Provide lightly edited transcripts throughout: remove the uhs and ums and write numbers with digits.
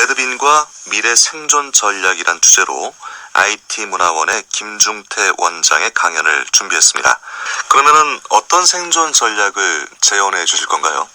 레드빈과 미래 생존 전략이란 주제로 IT문화원의 김중태 원장의 강연을 준비했습니다. 그러면은 어떤 생존 전략을 제언해 주실 건가요?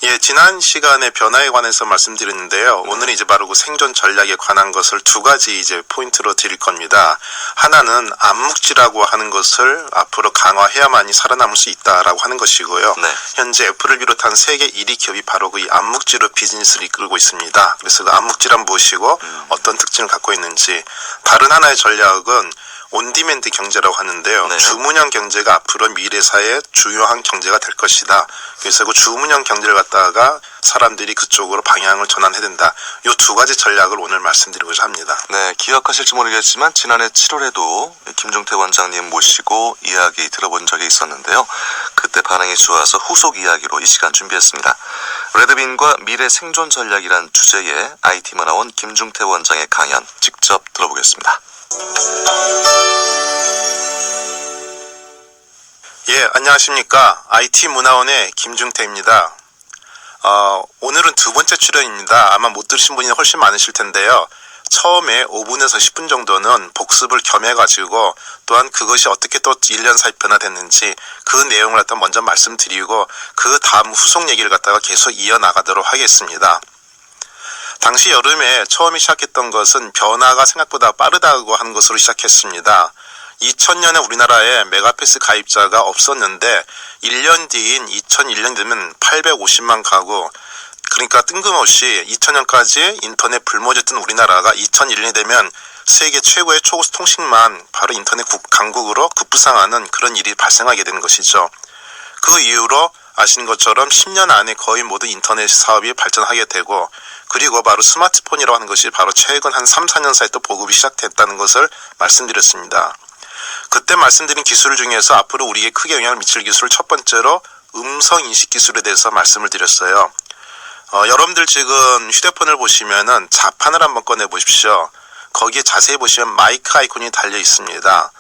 예, 지난 시간에 변화에 관해서 말씀드렸는데요. 오늘은 이제 바로 그 생존 전략에 관한 것을 두 가지 이제 포인트로 드릴 겁니다. 하나는 암묵지라고 하는 것을 앞으로 강화해야만이 살아남을 수 있다라고 하는 것이고요. 네. 현재 애플을 비롯한 세계 1위 기업이 바로 그 암묵지로 비즈니스를 이끌고 있습니다. 그래서 그 암묵지란 무엇이고 어떤 특징을 갖고 있는지, 다른 하나의 전략은 온디맨드 경제라고 하는데요. 네. 주문형 경제가 앞으로 미래사의 주요한 경제가 될 것이다. 그래서 그 주문형 경제를 갖다가 사람들이 그쪽으로 방향을 전환해야 된다. 이 두 가지 전략을 오늘 말씀드리고자 합니다. 네, 기억하실지 모르겠지만 지난해 7월에도 김중태 원장님 모시고 이야기 들어본 적이 있었는데요. 그때 반응이 좋아서 후속 이야기로 이 시간 준비했습니다. 레드빈과 미래 생존 전략이란 주제의 IT문화원 김중태 원장의 강연 직접 들어보겠습니다. 예, 안녕하십니까. IT문화원의 김중태입니다. 오늘은 두 번째 출연입니다. 아마 못 들으신 분이 훨씬 많으실 텐데요. 처음에 5분에서 10분 정도는 복습을 겸해가지고, 또한 그것이 어떻게 또 1년 사이 변화됐는지 그 내용을 갖다 먼저 말씀드리고, 그 다음 후속 얘기를 갖다가 계속 이어나가도록 하겠습니다. 당시 여름에 처음에 시작했던 것은 변화가 생각보다 빠르다고 하는 것으로 시작했습니다. 2000년에 우리나라에 메가패스 가입자가 없었는데 1년 뒤인 2001년 되면 850만 가구, 그러니까 뜬금없이 2000년까지 인터넷 불모졌던 우리나라가 2001년이 되면 세계 최고의 초고속 통신만 바로 인터넷 강국으로 급부상하는 그런 일이 발생하게 되는 것이죠. 그 이후로 아시는 것처럼 10년 안에 거의 모든 인터넷 사업이 발전하게 되고, 그리고 바로 스마트폰이라고 하는 것이 바로 최근 한 3, 4년 사이 또 보급이 시작됐다는 것을 말씀드렸습니다. 그때 말씀드린 기술 중에서 앞으로 우리에게 크게 영향을 미칠 기술, 첫 번째로 음성인식 기술에 대해서 말씀을 드렸어요. 여러분들 지금 휴대폰을 보시면은 자판을 한번 꺼내 보십시오. 거기에 자세히 보시면 마이크 아이콘이 달려 있습니다.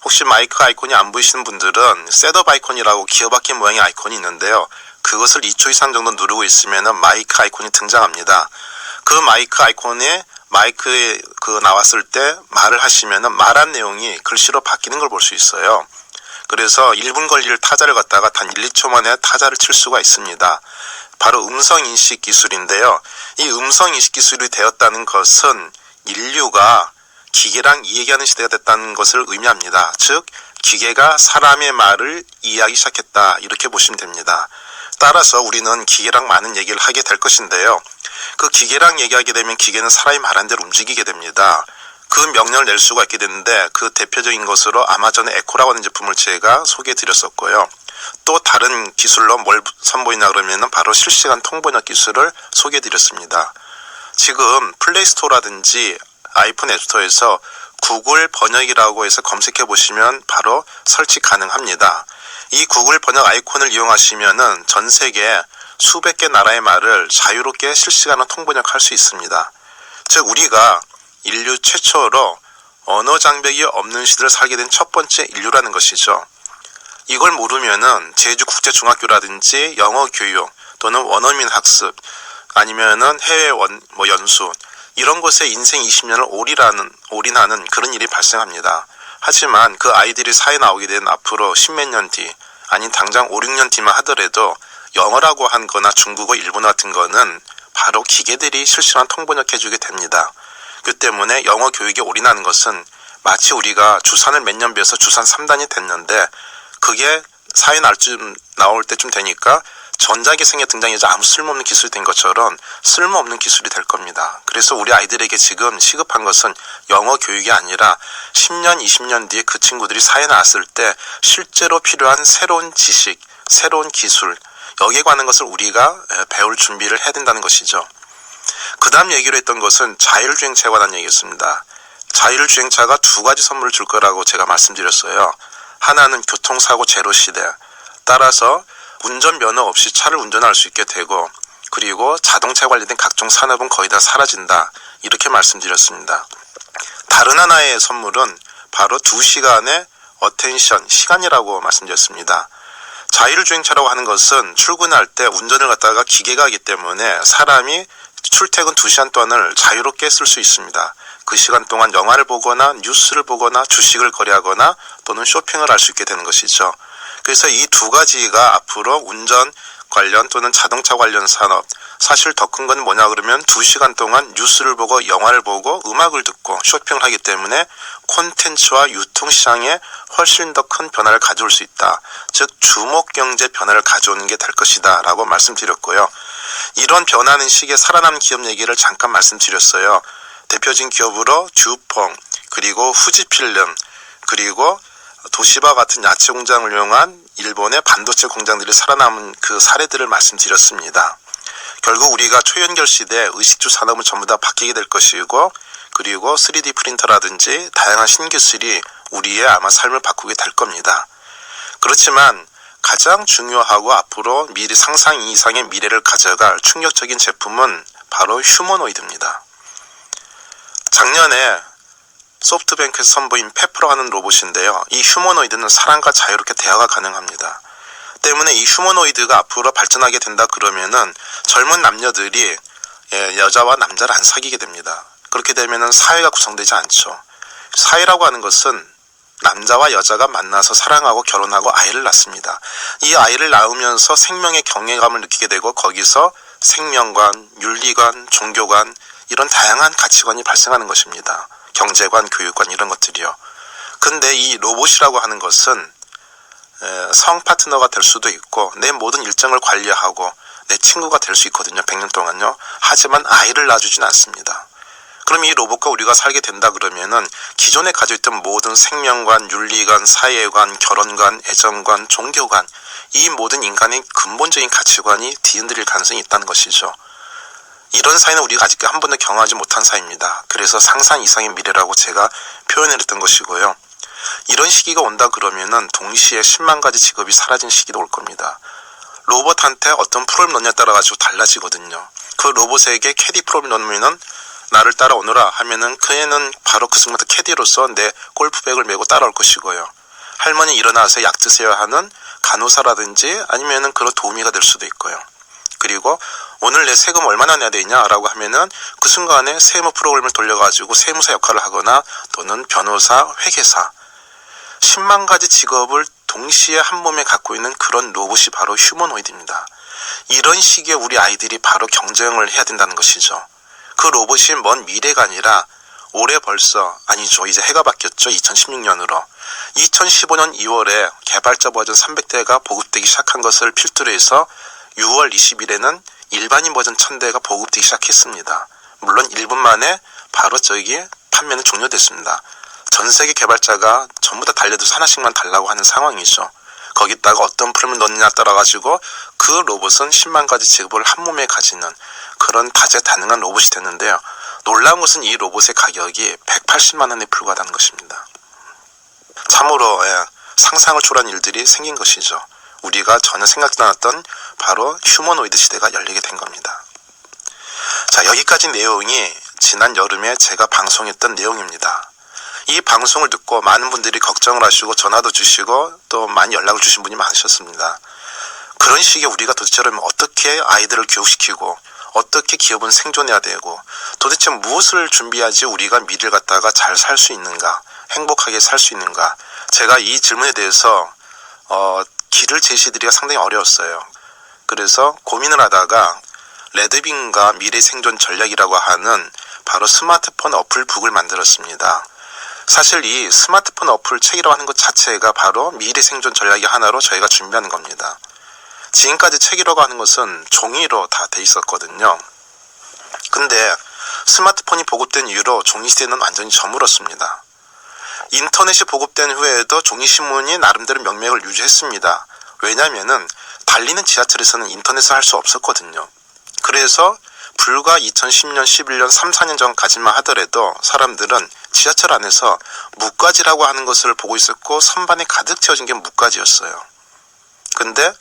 혹시 마이크 아이콘이 안 보이시는 분들은 셋업 아이콘이라고 기어박힌 모양의 아이콘이 있는데요. 그것을 2초 이상 정도 누르고 있으면은 마이크 아이콘이 등장합니다. 그 마이크 아이콘에 마이크에 나왔을 때 말을 하시면은 말한 내용이 글씨로 바뀌는 걸 볼 수 있어요. 그래서 1분 걸릴 타자를 갖다가 단 1, 2초 만에 타자를 칠 수가 있습니다. 바로 음성인식 기술인데요. 이 음성인식 기술이 되었다는 것은 인류가 기계랑 이야기하는 시대가 됐다는 것을 의미합니다. 즉, 기계가 사람의 말을 이해하기 시작했다, 이렇게 보시면 됩니다. 따라서 우리는 기계랑 많은 얘기를 하게 될 것인데요. 그 기계랑 얘기하게 되면 기계는 사람이 말한 대로 움직이게 됩니다. 그 명령을 낼 수가 있게 되는데, 그 대표적인 것으로 아마존의 에코라고 하는 제품을 제가 소개해 드렸었고요. 또 다른 기술로 뭘 선보이냐 그러면은 바로 실시간 통번역 기술을 소개해 드렸습니다. 지금 플레이스토어라든지 아이폰 앱스토어에서 구글 번역이라고 해서 검색해 보시면 바로 설치 가능합니다. 이 구글 번역 아이콘을 이용하시면은 전 세계 수백 개 나라의 말을 자유롭게 실시간으로 통번역할 수 있습니다. 즉, 우리가 인류 최초로 언어 장벽이 없는 시대를 살게 된 첫 번째 인류라는 것이죠. 이걸 모르면은 제주국제중학교라든지 영어 교육 또는 원어민 학습, 아니면은 해외 연수, 이런 곳에 인생 20년을 올인하는 그런 일이 발생합니다. 하지만 그 아이들이 사회에 나오게 된 앞으로 10몇 년 뒤, 아니 당장 5, 6년 뒤만 하더라도 영어라고 한 거나 중국어, 일본어 같은 거는 바로 기계들이 실시간 통번역해주게 됩니다. 그 때문에 영어 교육에 올인하는 것은 마치 우리가 주산을 몇 년 배워서 주산 3단이 됐는데, 그게 사회 나올 때쯤 되니까 전자기생에 등장해서 아무 쓸모없는 기술이 된 것처럼 쓸모없는 기술이 될 겁니다. 그래서 우리 아이들에게 지금 시급한 것은 영어 교육이 아니라 10년, 20년 뒤에 그 친구들이 사회에 나왔을 때 실제로 필요한 새로운 지식, 새로운 기술, 여기에 관한 것을 우리가 배울 준비를 해야 된다는 것이죠. 그 다음 얘기로 했던 것은 자율주행차에 관한 얘기였습니다. 자율주행차가 두 가지 선물을 줄 거라고 제가 말씀드렸어요. 하나는 교통사고 제로 시대, 따라서 운전면허 없이 차를 운전할 수 있게 되고, 그리고 자동차에 관련된 각종 산업은 거의 다 사라진다, 이렇게 말씀드렸습니다. 다른 하나의 선물은 바로 2시간의 어텐션, 시간이라고 말씀드렸습니다. 자율주행차라고 하는 것은 출근할 때 운전을 갖다가 기계가 하기 때문에 사람이 출퇴근 2시간 동안을 자유롭게 쓸 수 있습니다. 그 시간 동안 영화를 보거나 뉴스를 보거나 주식을 거래하거나 또는 쇼핑을 할 수 있게 되는 것이죠. 그래서 이 두 가지가 앞으로 운전 관련 또는 자동차 관련 산업, 사실 더 큰 건 뭐냐 그러면 2시간 동안 뉴스를 보고 영화를 보고 음악을 듣고 쇼핑을 하기 때문에 콘텐츠와 유통시장에 훨씬 더 큰 변화를 가져올 수 있다. 즉 주목경제 변화를 가져오는 게 될 것이다 라고 말씀드렸고요. 이런 변하는 시기에 살아남은 기업 얘기를 잠깐 말씀드렸어요. 대표적인 기업으로 듀퐁, 그리고 후지필름, 그리고 도시바 같은 야채 공장을 이용한 일본의 반도체 공장들이 살아남은 그 사례들을 말씀드렸습니다. 결국 우리가 초연결 시대 의식주 산업은 전부 다 바뀌게 될 것이고, 그리고 3D 프린터라든지 다양한 신기술이 우리의 아마 삶을 바꾸게 될 겁니다. 그렇지만 가장 중요하고 앞으로 미래 상상 이상의 미래를 가져갈 충격적인 제품은 바로 휴머노이드입니다. 작년에 소프트뱅크에서 선보인 페프로라는 로봇인데요. 이 휴머노이드는 사람과 자유롭게 대화가 가능합니다. 때문에 이 휴머노이드가 앞으로 발전하게 된다 그러면은 젊은 남녀들이 여자와 남자를 안 사귀게 됩니다. 그렇게 되면은 사회가 구성되지 않죠. 사회라고 하는 것은 남자와 여자가 만나서 사랑하고 결혼하고 아이를 낳습니다. 이 아이를 낳으면서 생명의 경외감을 느끼게 되고 거기서 생명관, 윤리관, 종교관 이런 다양한 가치관이 발생하는 것입니다. 경제관, 교육관 이런 것들이요. 근데 이 로봇이라고 하는 것은 성 파트너가 될 수도 있고 내 모든 일정을 관리하고 내 친구가 될 수 있거든요. 100년 동안요. 하지만 아이를 낳아주진 않습니다. 그럼 이 로봇과 우리가 살게 된다 그러면은 기존에 가지고 있던 모든 생명관, 윤리관, 사회관, 결혼관, 애정관, 종교관 이 모든 인간의 근본적인 가치관이 뒤흔들릴 가능성이 있다는 것이죠. 이런 사회는 우리가 아직 한 번도 경험하지 못한 사회입니다. 그래서 상상 이상의 미래라고 제가 표현했던 것이고요. 이런 시기가 온다 그러면은 동시에 10만 가지 직업이 사라진 시기도 올 겁니다. 로봇한테 어떤 프로그램 넣냐에 따라 가지고 달라지거든요. 그 로봇에게 캐디 프로그램 넣으면은 나를 따라오너라 하면은 그 애는 바로 그 순간부터 캐디로서 내 골프백을 메고 따라올 것이고요. 할머니 일어나서 약 드세요 하는 간호사라든지 아니면은 그런 도우미가 될 수도 있고요. 그리고 오늘 내 세금 얼마나 내야 되냐라고 하면은 그 순간에 세무 프로그램을 돌려가지고 세무사 역할을 하거나 또는 변호사, 회계사 10만 가지 직업을 동시에 한 몸에 갖고 있는 그런 로봇이 바로 휴머노이드입니다. 이런 시기에 우리 아이들이 바로 경쟁을 해야 된다는 것이죠. 그 로봇이 먼 미래가 아니라 올해 벌써 아니죠. 이제 해가 바뀌었죠. 2016년으로. 2015년 2월에 개발자 버전 300대가 보급되기 시작한 것을 필두로 해서 6월 20일에는 일반인 버전 1000대가 보급되기 시작했습니다. 물론 1분 만에 바로 판매는 종료됐습니다. 전 세계 개발자가 전부 다 달려들어서 하나씩만 달라고 하는 상황이죠. 거기다가 어떤 프로그램을 넣느냐에 따라 가지고 그 로봇은 10만 가지 직업을 한 몸에 가지는 그런 다재다능한 로봇이 됐는데요. 놀라운 것은 이 로봇의 가격이 180만 원에 불과하다는 것입니다. 참으로 상상을 초월한 일들이 생긴 것이죠. 우리가 전혀 생각도 않았던 바로 휴머노이드 시대가 열리게 된 겁니다. 자, 여기까지 내용이 지난 여름에 제가 방송했던 내용입니다. 이 방송을 듣고 많은 분들이 걱정을 하시고 전화도 주시고 또 많이 연락을 주신 분이 많으셨습니다. 그런 시기에 우리가 도대체로 어떻게 아이들을 교육시키고 어떻게 기업은 생존해야 되고 도대체 무엇을 준비해야지 우리가 미래를 갖다가 잘 살 수 있는가, 행복하게 살 수 있는가. 제가 이 질문에 대해서 길을 제시드리기가 상당히 어려웠어요. 그래서 고민을 하다가 레드빈과 미래 생존 전략이라고 하는 바로 스마트폰 어플북을 만들었습니다. 사실 이 스마트폰 어플 책이라고 하는 것 자체가 바로 미래 생존 전략의 하나로 저희가 준비하는 겁니다. 지금까지 책이라고 하는 것은 종이로 다 돼 있었거든요. 근데 스마트폰이 보급된 이후로 종이시대는 완전히 저물었습니다. 인터넷이 보급된 후에도 종이신문이 나름대로 명맥을 유지했습니다. 왜냐하면은 달리는 지하철에서는 인터넷을 할 수 없었거든요. 그래서 불과 2010년, 11년, 3, 4년 전까지만 하더라도 사람들은 지하철 안에서 뭇가지라고 하는 것을 보고 있었고 선반에 가득 채워진 게 뭇가지였어요. 근데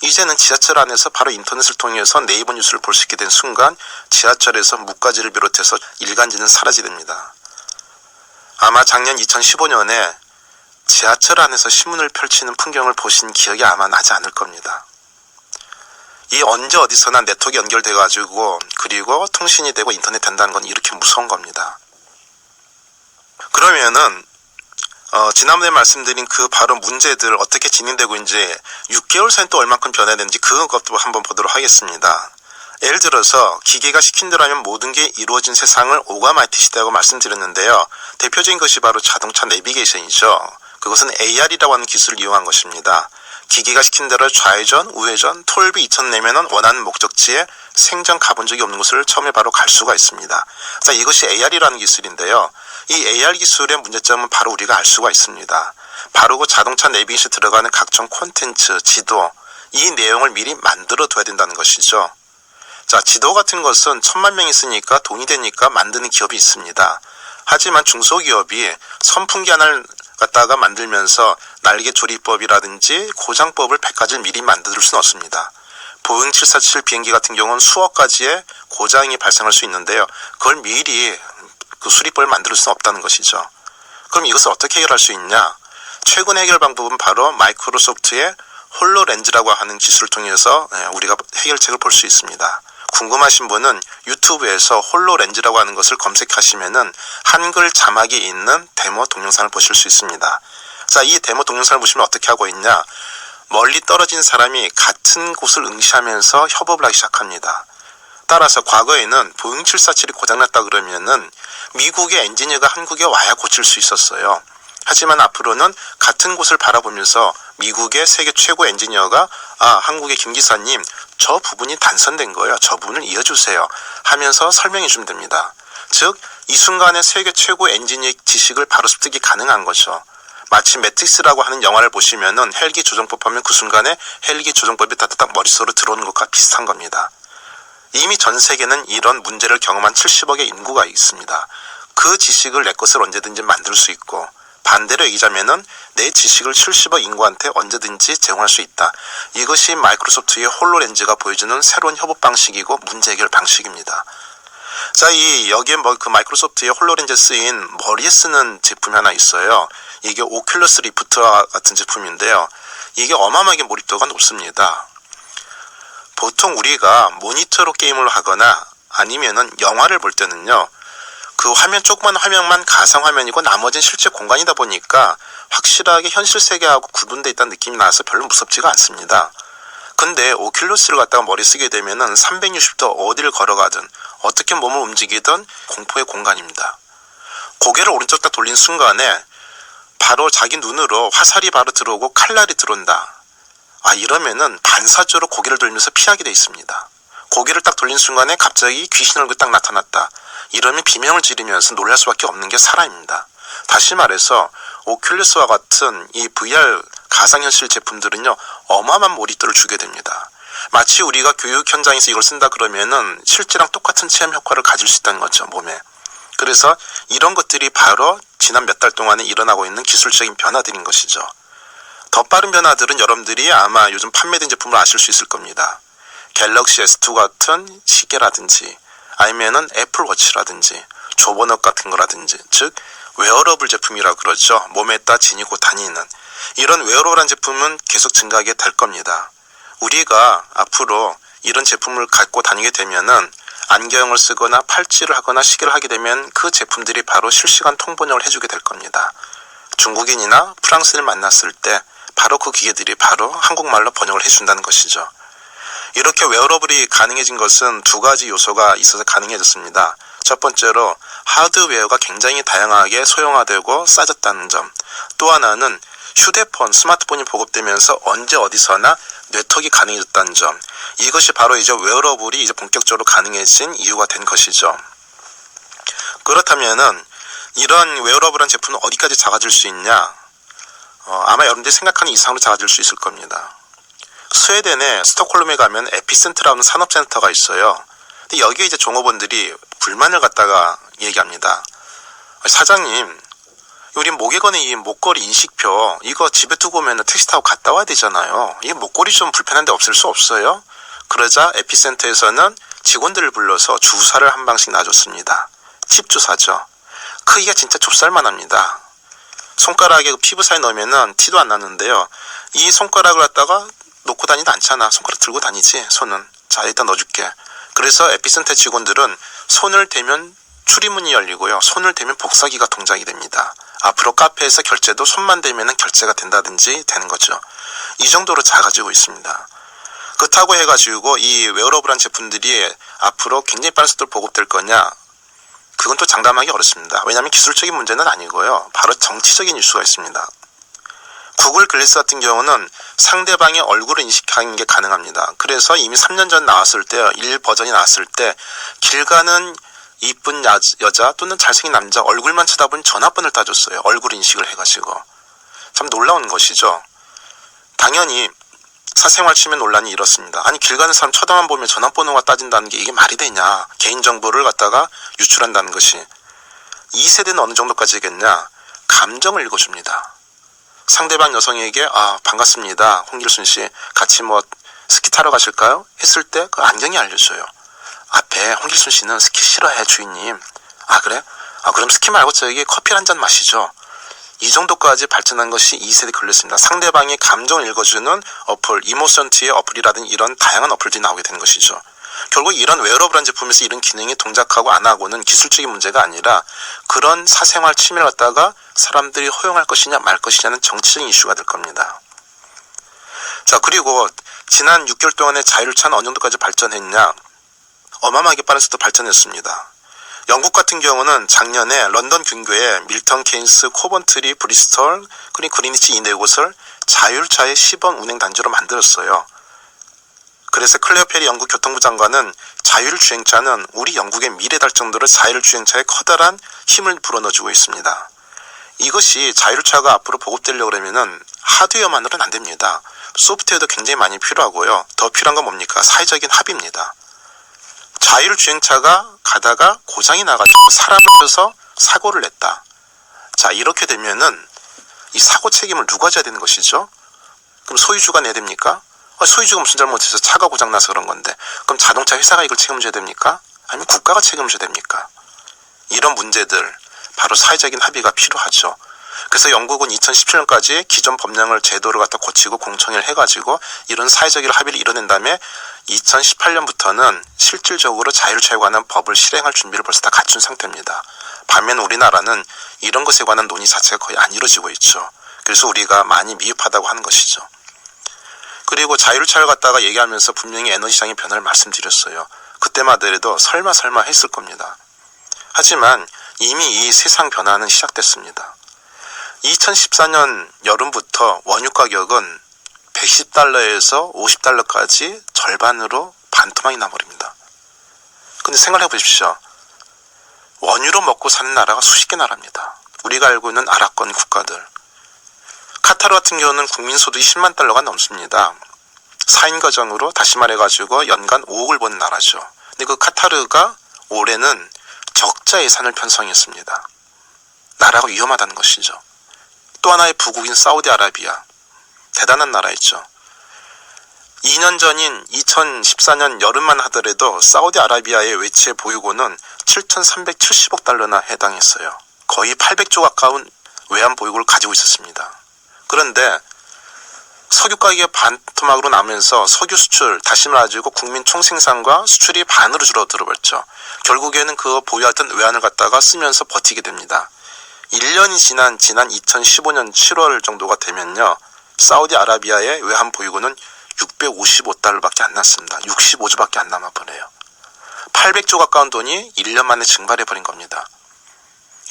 이제는 지하철 안에서 바로 인터넷을 통해서 네이버 뉴스를 볼 수 있게 된 순간 지하철에서 뭇가지를 비롯해서 일간지는 사라지게 됩니다. 아마 작년 2015년에 지하철 안에서 신문을 펼치는 풍경을 보신 기억이 아마 나지 않을 겁니다. 이 언제 어디서나 네트워크 연결돼가지고 그리고 통신이 되고 인터넷 된다는 건 이렇게 무서운 겁니다. 그러면은 지난번에 말씀드린 그 바로 문제들 어떻게 진행되고 이제 6개월 사이에 또 얼만큼 변화되는지 그것도 한번 보도록 하겠습니다. 예를 들어서 기계가 시킨 대로 하면 모든 게 이루어진 세상을 오가마이티 시대라고 말씀드렸는데요. 대표적인 것이 바로 자동차 내비게이션이죠. 그것은 AR이라고 하는 기술을 이용한 것입니다. 기계가 시킨 대로 좌회전, 우회전, 톨비 2,000 내면은 원하는 목적지에 생전 가본 적이 없는 곳을 처음에 바로 갈 수가 있습니다. 자, 이것이 AR이라는 기술인데요. 이 AR 기술의 문제점은 바로 우리가 알 수가 있습니다. 바로 그 자동차 내비게이션에 들어가는 각종 콘텐츠, 지도, 이 내용을 미리 만들어 둬야 된다는 것이죠. 자, 지도 같은 것은 1,000만 명이 쓰니까 돈이 되니까 만드는 기업이 있습니다. 하지만 중소기업이 선풍기 하나를 갖다가 만들면서 날개 조리법이라든지 고장법을 100가지를 미리 만들 수는 없습니다. 보잉 747 비행기 같은 경우는 수억 가지의 고장이 발생할 수 있는데요. 그걸 미리 그 수리법을 만들 수는 없다는 것이죠. 그럼 이것을 어떻게 해결할 수 있냐? 최근 해결 방법은 바로 마이크로소프트의 홀로렌즈라고 하는 기술을 통해서 우리가 해결책을 볼 수 있습니다. 궁금하신 분은 유튜브에서 홀로렌즈라고 하는 것을 검색하시면은 한글 자막이 있는 데모 동영상을 보실 수 있습니다. 자, 이 데모 동영상을 보시면 어떻게 하고 있냐? 멀리 떨어진 사람이 같은 곳을 응시하면서 협업을 하기 시작합니다. 따라서 과거에는 보잉 747이 고장났다 그러면은 미국의 엔지니어가 한국에 와야 고칠 수 있었어요. 하지만 앞으로는 같은 곳을 바라보면서 미국의 세계 최고 엔지니어가 한국의 김 기사님 저 부분이 단선된 거예요. 저 부분을 이어주세요 하면서 설명해 주면 됩니다. 즉 이 순간에 세계 최고 엔지니어의 지식을 바로 습득이 가능한 거죠. 마치 매트릭스라고 하는 영화를 보시면은 헬기 조종법 하면 그 순간에 헬기 조종법이 다다닥 머릿속으로 들어오는 것과 비슷한 겁니다. 이미 전 세계는 이런 문제를 경험한 70억의 인구가 있습니다. 그 지식을 내 것을 언제든지 만들 수 있고 반대로 얘기하자면은 내 지식을 70억 인구한테 언제든지 제공할 수 있다. 이것이 마이크로소프트의 홀로렌즈가 보여주는 새로운 협업 방식이고 문제 해결 방식입니다. 자, 여기에 그 마이크로소프트의 홀로렌즈에 쓰인 머리에 쓰는 제품이 하나 있어요. 이게 오큘러스 리프트와 같은 제품인데요. 이게 어마어마하게 몰입도가 높습니다. 보통 우리가 모니터로 게임을 하거나 아니면은 영화를 볼 때는요. 그 화면 조그만 화면만 가상화면이고 나머지는 실제 공간이다 보니까 확실하게 현실 세계하고 구분되어 있다는 느낌이 나서 별로 무섭지가 않습니다. 근데 오큘러스를 갖다가 머리 쓰게 되면은 360도 어디를 걸어가든 어떻게 몸을 움직이든 공포의 공간입니다. 고개를 오른쪽 딱 돌린 순간에 바로 자기 눈으로 화살이 바로 들어오고 칼날이 들어온다. 이러면은 반사적으로 고개를 돌면서 피하게 돼 있습니다. 고개를 딱 돌린 순간에 갑자기 귀신 얼굴 딱 나타났다. 이러면 비명을 지르면서 놀랄 수밖에 없는 게 사람입니다. 다시 말해서 오큘러스와 같은 이 VR 가상현실 제품들은요 어마어마한 몰입도를 주게 됩니다. 마치 우리가 교육 현장에서 이걸 쓴다 그러면은 실제랑 똑같은 체험 효과를 가질 수 있다는 거죠, 몸에. 그래서 이런 것들이 바로 지난 몇 달 동안에 일어나고 있는 기술적인 변화들인 것이죠. 더 빠른 변화들은 여러분들이 아마 요즘 판매된 제품을 아실 수 있을 겁니다. 갤럭시 S2 같은 시계라든지 아니면은 애플워치라든지 조버넛 같은 거라든지 즉 웨어러블 제품이라고 그러죠. 몸에다 지니고 다니는 이런 웨어러블한 제품은 계속 증가하게 될 겁니다. 우리가 앞으로 이런 제품을 갖고 다니게 되면은 안경을 쓰거나 팔찌를 하거나 시계를 하게 되면 그 제품들이 바로 실시간 통번역을 해주게 될 겁니다. 중국인이나 프랑스인을 만났을 때 바로 그 기계들이 바로 한국말로 번역을 해준다는 것이죠. 이렇게 웨어러블이 가능해진 것은 두 가지 요소가 있어서 가능해졌습니다. 첫 번째로 하드웨어가 굉장히 다양하게 소형화되고 싸졌다는 점. 또 하나는 휴대폰, 스마트폰이 보급되면서 언제 어디서나 네트워크가 가능해졌다는 점. 이것이 바로 이제 웨어러블이 이제 본격적으로 가능해진 이유가 된 것이죠. 그렇다면은 이런 웨어러블한 제품은 어디까지 작아질 수 있냐? 아마 여러분들이 생각하는 이상으로 작아질 수 있을 겁니다. 스웨덴의 스톡홀름에 가면 에피센터라는 산업센터가 있어요. 근데 여기에 이제 종업원들이 불만을 갖다가 얘기합니다. 사장님, 우리 목에 거는 이 목걸이 인식표 이거 집에 두고 오면 택시 타고 갔다 와야 되잖아요. 이 목걸이 좀 불편한데 없을 수 없어요? 그러자 에피센터에서는 직원들을 불러서 주사를 한 방씩 놔줬습니다. 칩 주사죠. 크기가 진짜 좁쌀만합니다. 손가락에 피부 사이에 넣으면은 티도 안 나는데요. 이 손가락을 갖다가 놓고 다니도 않잖아. 손가락 들고 다니지, 손은. 자, 일단 넣어줄게. 그래서 에피센터 직원들은 손을 대면 출입문이 열리고요. 손을 대면 복사기가 동작이 됩니다. 앞으로 카페에서 결제도 손만 대면 결제가 된다든지 되는 거죠. 이 정도로 작아지고 있습니다. 그렇다고 해가지고 이 웨어러블한 제품들이 앞으로 굉장히 빠른 속도로 보급될 거냐? 그건 또 장담하기 어렵습니다. 왜냐하면 기술적인 문제는 아니고요. 바로 정치적인 이슈가 있습니다. 구글 글래스 같은 경우는 상대방의 얼굴을 인식하는 게 가능합니다. 그래서 이미 3년 전 나왔을 때, 1 버전이 나왔을 때 길 가는 이쁜 여자 또는 잘생긴 남자 얼굴만 쳐다보니 전화번호를 따줬어요. 얼굴 인식을 해가지고. 참 놀라운 것이죠. 당연히 사생활 침해 논란이 이렇습니다. 아니, 길 가는 사람 쳐다만 보면 전화번호가 따진다는 게 이게 말이 되냐. 개인정보를 갖다가 유출한다는 것이. 이 세대는 어느 정도까지겠냐. 감정을 읽어줍니다. 상대방 여성에게 반갑습니다. 홍길순 씨 같이 스키 타러 가실까요? 했을 때 그 안경이 알려줘요. 앞에 홍길순 씨는 스키 싫어해 주인님. 그래? 그럼 스키 말고 저기 커피 한 잔 마시죠. 이 정도까지 발전한 것이 2세대 글래스입니다. 상대방의 감정을 읽어주는 어플, 이모션트의 어플이라든지 이런 다양한 어플들이 나오게 된 것이죠. 결국 이런 웨어러블한 제품에서 이런 기능이 동작하고 안 하고는 기술적인 문제가 아니라 그런 사생활 침해를 갖다가 사람들이 허용할 것이냐 말 것이냐는 정치적인 이슈가 될 겁니다. 자, 그리고 지난 6개월 동안의 자율차는 어느 정도까지 발전했냐? 어마어마하게 빠른 속도로 발전했습니다. 영국 같은 경우는 작년에 런던 근교에 밀턴 케인스, 코번트리, 브리스톨, 그리고 그리니치 이 네 곳을 자율차의 시범 운행 단지로 만들었어요. 그래서 클레어 페리 영국 교통부 장관은 자율주행차는 우리 영국의 미래달 정도로 자율주행차에 커다란 힘을 불어넣어주고 있습니다. 이것이 자율차가 앞으로 보급되려고 그러면은 하드웨어만으로는 안 됩니다. 소프트웨어도 굉장히 많이 필요하고요. 더 필요한 건 뭡니까? 사회적인 합의입니다. 자율주행차가 가다가 고장이 나가지고 사람을 펴서 사고를 냈다. 자, 이렇게 되면은 이 사고 책임을 누가 져야 되는 것이죠? 그럼 소유주가 내야 됩니까? 소유주가 무슨 잘못해서 차가 고장나서 그런 건데 그럼 자동차 회사가 이걸 책임져야 됩니까? 아니면 국가가 책임져야 됩니까? 이런 문제들 바로 사회적인 합의가 필요하죠. 그래서 영국은 2017년까지 기존 법령을 제도를 갖다 고치고 공청회를 해가지고 이런 사회적 합의를 이뤄낸 다음에 2018년부터는 실질적으로 자율차에 관한 법을 실행할 준비를 벌써 다 갖춘 상태입니다. 반면 우리나라는 이런 것에 관한 논의 자체가 거의 안 이루어지고 있죠. 그래서 우리가 많이 미흡하다고 하는 것이죠. 그리고 자율차를 갖다가 얘기하면서 분명히 에너지 시장의 변화를 말씀드렸어요. 그때마다 해도 설마 했을 겁니다. 하지만 이미 이 세상 변화는 시작됐습니다. 2014년 여름부터 원유 가격은 110달러에서 50달러까지 절반으로 반토막이 나버립니다. 근데 생각해 보십시오. 원유로 먹고 사는 나라가 수십 개 나라입니다. 우리가 알고 있는 아랍권 국가들. 카타르 같은 경우는 국민소득이 10만 달러가 넘습니다. 4인 가정으로 다시 말해가지고 연간 5억을 버는 나라죠. 근데 그 카타르가 올해는 적자 예산을 편성했습니다. 나라가 위험하다는 것이죠. 또 하나의 부국인 사우디아라비아. 대단한 나라였죠. 2년 전인 2014년 여름만 하더라도 사우디아라비아의 외채 보유고는 7,370억 달러나 해당했어요. 거의 800조 가까운 외환 보유고를 가지고 있었습니다. 그런데 석유 가격이 반토막으로 나면서 석유 수출, 다시 말해가지고 국민 총생산과 수출이 반으로 줄어들어버렸죠. 결국에는 그 보유하던 외환을 갖다가 쓰면서 버티게 됩니다. 1년이 지난 2015년 7월 정도가 되면요. 사우디아라비아의 외환 보유고는 655달러밖에 안 났습니다. 65조밖에 안 남아버려요. 800조 가까운 돈이 1년 만에 증발해버린 겁니다.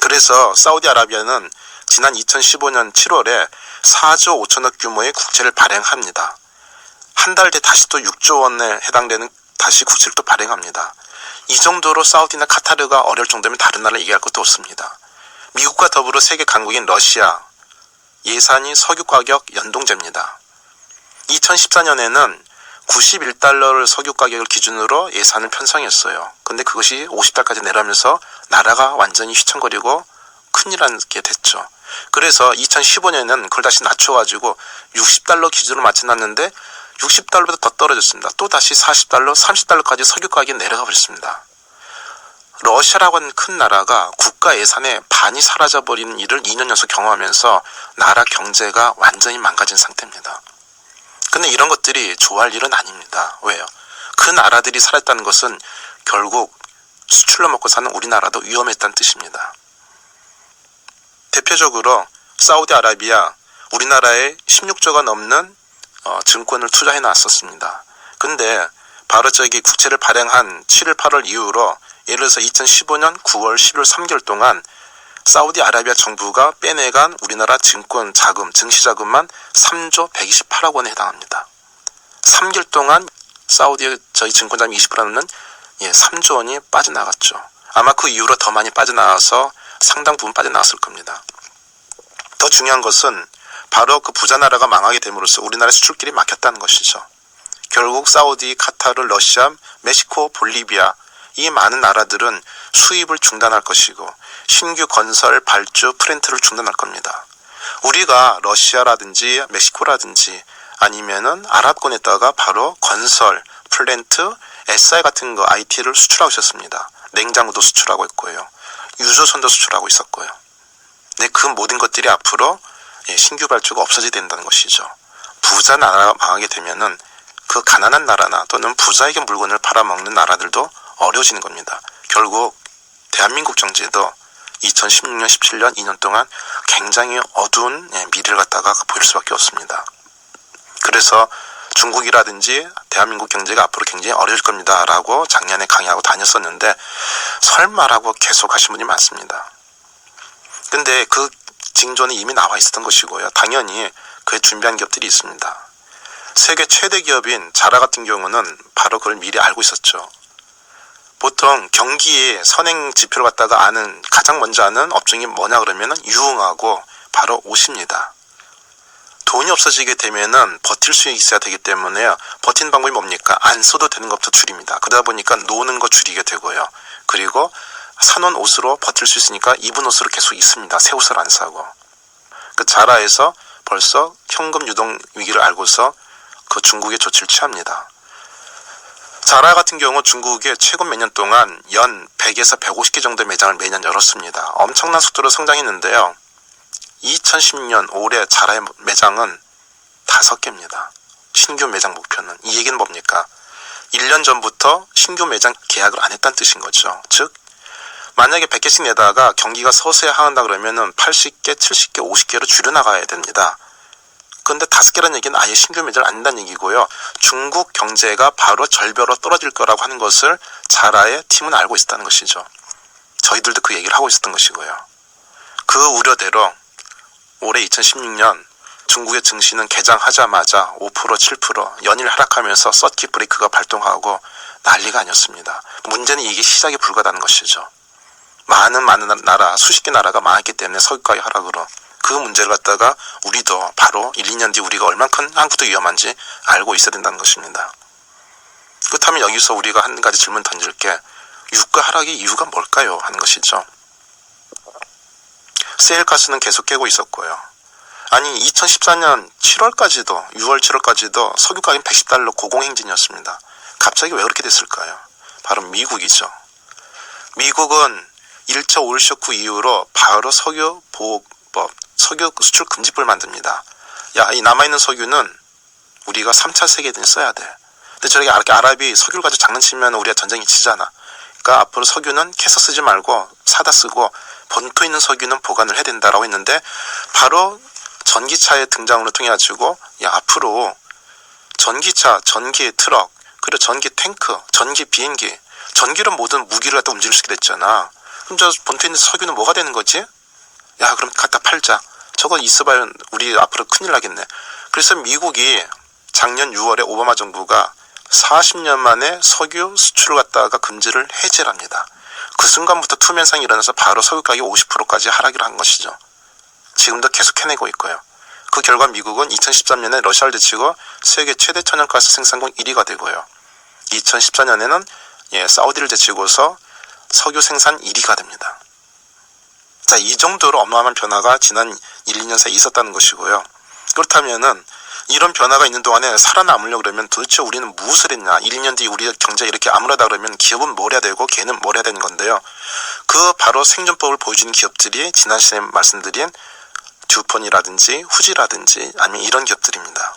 그래서 사우디아라비아는 지난 2015년 7월에 4조 5천억 규모의 국채를 발행합니다. 한 달 뒤 다시 또 6조 원에 해당되는 다시 국채를 또 발행합니다. 이 정도로 사우디나 카타르가 어려울 정도면 다른 나라 얘기할 것도 없습니다. 미국과 더불어 세계 강국인 러시아, 예산이 석유 가격 연동제입니다. 2014년에는 91달러를 석유 가격을 기준으로 예산을 편성했어요. 근데 그것이 50달까지 내려면서 나라가 완전히 휘청거리고 큰일 나게 됐죠. 그래서 2015년에는 그걸 다시 낮춰가지고 60달러 기준으로 맞춰놨는데 60달러보다 더 떨어졌습니다. 또 다시 40달러, 30달러까지 석유 가격이 내려가 버렸습니다. 러시아라고 하는 큰 나라가 국가 예산의 반이 사라져버리는 일을 2년 연속 경험하면서 나라 경제가 완전히 망가진 상태입니다. 근데 이런 것들이 좋아할 일은 아닙니다. 왜요? 그 나라들이 살았다는 것은 결국 수출로 먹고 사는 우리나라도 위험했다는 뜻입니다. 대표적으로 사우디아라비아, 우리나라에 16조가 넘는 증권을 투자해 놨었습니다. 근데 바로 저기 국채를 발행한 7월, 8월 이후로 예를 들어서 2015년 9월, 11월 3개월 동안 사우디아라비아 정부가 빼내간 우리나라 증권 자금, 증시 자금만 3조 128억 원에 해당합니다. 3개월 동안 사우디 저희 증권 자금 20%는 3조 원이 빠져나갔죠. 아마 그 이후로 더 많이 빠져나와서 상당 부분 빠져나왔을 겁니다. 더 중요한 것은 바로 그 부자 나라가 망하게 됨으로써 우리나라의 수출길이 막혔다는 것이죠. 결국 사우디, 카타르, 러시아, 멕시코, 볼리비아 이 많은 나라들은 수입을 중단할 것이고 신규 건설, 발주, 프렌트를 중단할 겁니다. 우리가 러시아라든지 멕시코라든지 아니면은 아랍권에다가 바로 건설, 플랜트, SI 같은 거 IT를 수출하고 있었습니다. 냉장고도 수출하고 있고요. 유조선도 수출하고 있었고요. 네, 그 모든 것들이 앞으로 신규 발주가 없어지게 된다는 것이죠. 부자 나라가 망하게 되면은 그 가난한 나라나 또는 부자에게 물건을 팔아먹는 나라들도 어려워지는 겁니다. 결국 대한민국 경제도 2016년, 17년, 2년 동안 굉장히 어두운 미래를 갖다가 보일 수밖에 없습니다. 그래서 중국이라든지 대한민국 경제가 앞으로 굉장히 어려울 겁니다 라고 작년에 강의하고 다녔었는데 설마라고 계속 하신 분이 많습니다. 근데 그 징조는 이미 나와 있었던 것이고요. 당연히 그에 준비한 기업들이 있습니다. 세계 최대 기업인 자라 같은 경우는 바로 그걸 미리 알고 있었죠. 보통 경기의 선행 지표를 갖다가 아는 가장 먼저 아는 업종이 뭐냐 그러면은 유흥하고 바로 옷입니다. 돈이 없어지게 되면은 버틸 수 있어야 되기 때문에 버티는 방법이 뭡니까? 안 써도 되는 것부터 줄입니다. 그러다 보니까 노는 거 줄이게 되고요. 그리고 사놓은 옷으로 버틸 수 있으니까 입은 옷으로 계속 있습니다. 새 옷을 안 사고. 그 자라에서 벌써 현금 유동 위기를 알고서 그 중국의 조치를 취합니다. 자라 같은 경우 중국에 최근 몇 년 동안 연 100에서 150개 정도의 매장을 매년 열었습니다. 엄청난 속도로 성장했는데요. 2010년 올해 자라의 매장은 5개입니다. 신규 매장 목표는. 이 얘기는 뭡니까? 1년 전부터 신규 매장 계약을 안 했다는 뜻인 거죠. 즉 만약에 100개씩 내다가 경기가 서서히 하한다 그러면은 80개, 70개, 50개로 줄여나가야 됩니다. 그런데 5개라는 얘기는 아예 신규 매장을 안 한다는 얘기고요. 중국 경제가 바로 절벽으로 떨어질 거라고 하는 것을 자라의 팀은 알고 있었다는 것이죠. 저희들도 그 얘기를 하고 있었던 것이고요. 그 우려대로 올해 2016년 중국의 증시는 개장하자마자 5%, 7% 연일 하락하면서 서킷 브레이크가 발동하고 난리가 아니었습니다. 문제는 이게 시작에 불과하다는 것이죠. 많은 나라, 수십 개 나라가 망했기 때문에 석유가격 하락으로 그 문제를 갖다가 우리도 바로 1, 2년 뒤 우리가 얼만큼 한국도 위험한지 알고 있어야 된다는 것입니다. 그렇다면 여기서 우리가 한 가지 질문 던질 게 유가 하락의 이유가 뭘까요? 하는 것이죠. 세일가스는 계속 깨고 있었고요. 아니 2014년 7월까지도 6월 7월까지도 석유 가격 110달러 고공행진이었습니다. 갑자기 왜 그렇게 됐을까요? 바로 미국이죠. 미국은 1차 오일 쇼크 이후로 바로 석유 보호법, 석유 수출 금지법을 만듭니다. 야, 이 남아있는 석유는 우리가 3차 세계대전에 써야 돼. 근데 저렇게 아랍이 석유를 가지고 장난치면 우리가 전쟁이 지잖아. 그러니까 앞으로 석유는 캐서 쓰지 말고 사다 쓰고 본토 있는 석유는 보관을 해야 된다라고 했는데 바로 전기차의 등장으로 통해 가지고 야 앞으로 전기차, 전기 트럭, 그리고 전기 탱크, 전기 비행기, 전기로 모든 무기를 갖다 움직일 수 있게 됐잖아. 그럼 저 본토에 있는 석유는 뭐가 되는 거지? 야 그럼 갖다 팔자. 저거 있어봐야 우리 앞으로 큰일 나겠네. 그래서 미국이 작년 6월에 오바마 정부가 40년 만에 석유 수출을 갖다가 금지를 해제를 합니다. 그 순간부터 투명상이 일어나서 바로 석유 가격이 50%까지 하락을 한 것이죠. 지금도 계속 해내고 있고요. 그 결과 미국은 2013년에 러시아를 제치고 세계 최대 천연가스 생산국 1위가 되고요. 2014년에는 사우디를 제치고서 석유 생산 1위가 됩니다. 자, 이 정도로 어마어마한 변화가 지난 1, 2년 사이에 있었다는 것이고요. 그렇다면은 이런 변화가 있는 동안에 살아남으려고 그러면 도대체 우리는 무엇을 했냐? 1, 2년 뒤에 우리 경제가 이렇게 암울하다 그러면 기업은 뭘 해야 되고 걔는 뭘 해야 되는 건데요. 그 바로 생존법을 보여주는 기업들이 지난 시간에 말씀드린 듀폰이라든지 후지라든지 아니면 이런 기업들입니다.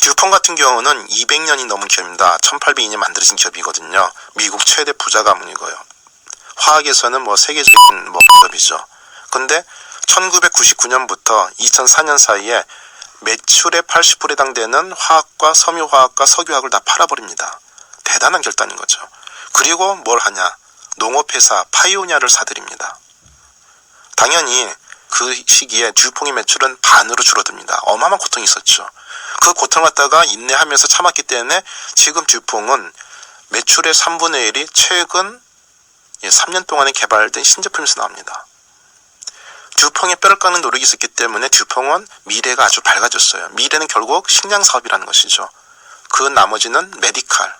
듀퐁 같은 경우는 200년이 넘은 기업입니다. 1802년 만들어진 기업이거든요. 미국 최대 부자 가문이고요. 화학에서는 세계적인 기업이죠. 근데 1999년부터 2004년 사이에 매출의 80%에 해당되는 화학과 섬유화학과 석유화학을 다 팔아버립니다. 대단한 결단인 거죠. 그리고 뭘 하냐? 농업회사 파이오니아를 사들입니다. 당연히 그 시기에 듀퐁의 매출은 반으로 줄어듭니다. 어마어마한 고통이 있었죠. 그 고통을 갖다가 인내하면서 참았기 때문에 지금 듀퐁은 매출의 3분의 1이 최근 3년 동안에 개발된 신제품에서 나옵니다. 듀퐁의 뼈를 깎는 노력이 있었기 때문에 듀퐁은 미래가 아주 밝아졌어요. 미래는 결국 식량 사업이라는 것이죠. 그 나머지는 메디칼,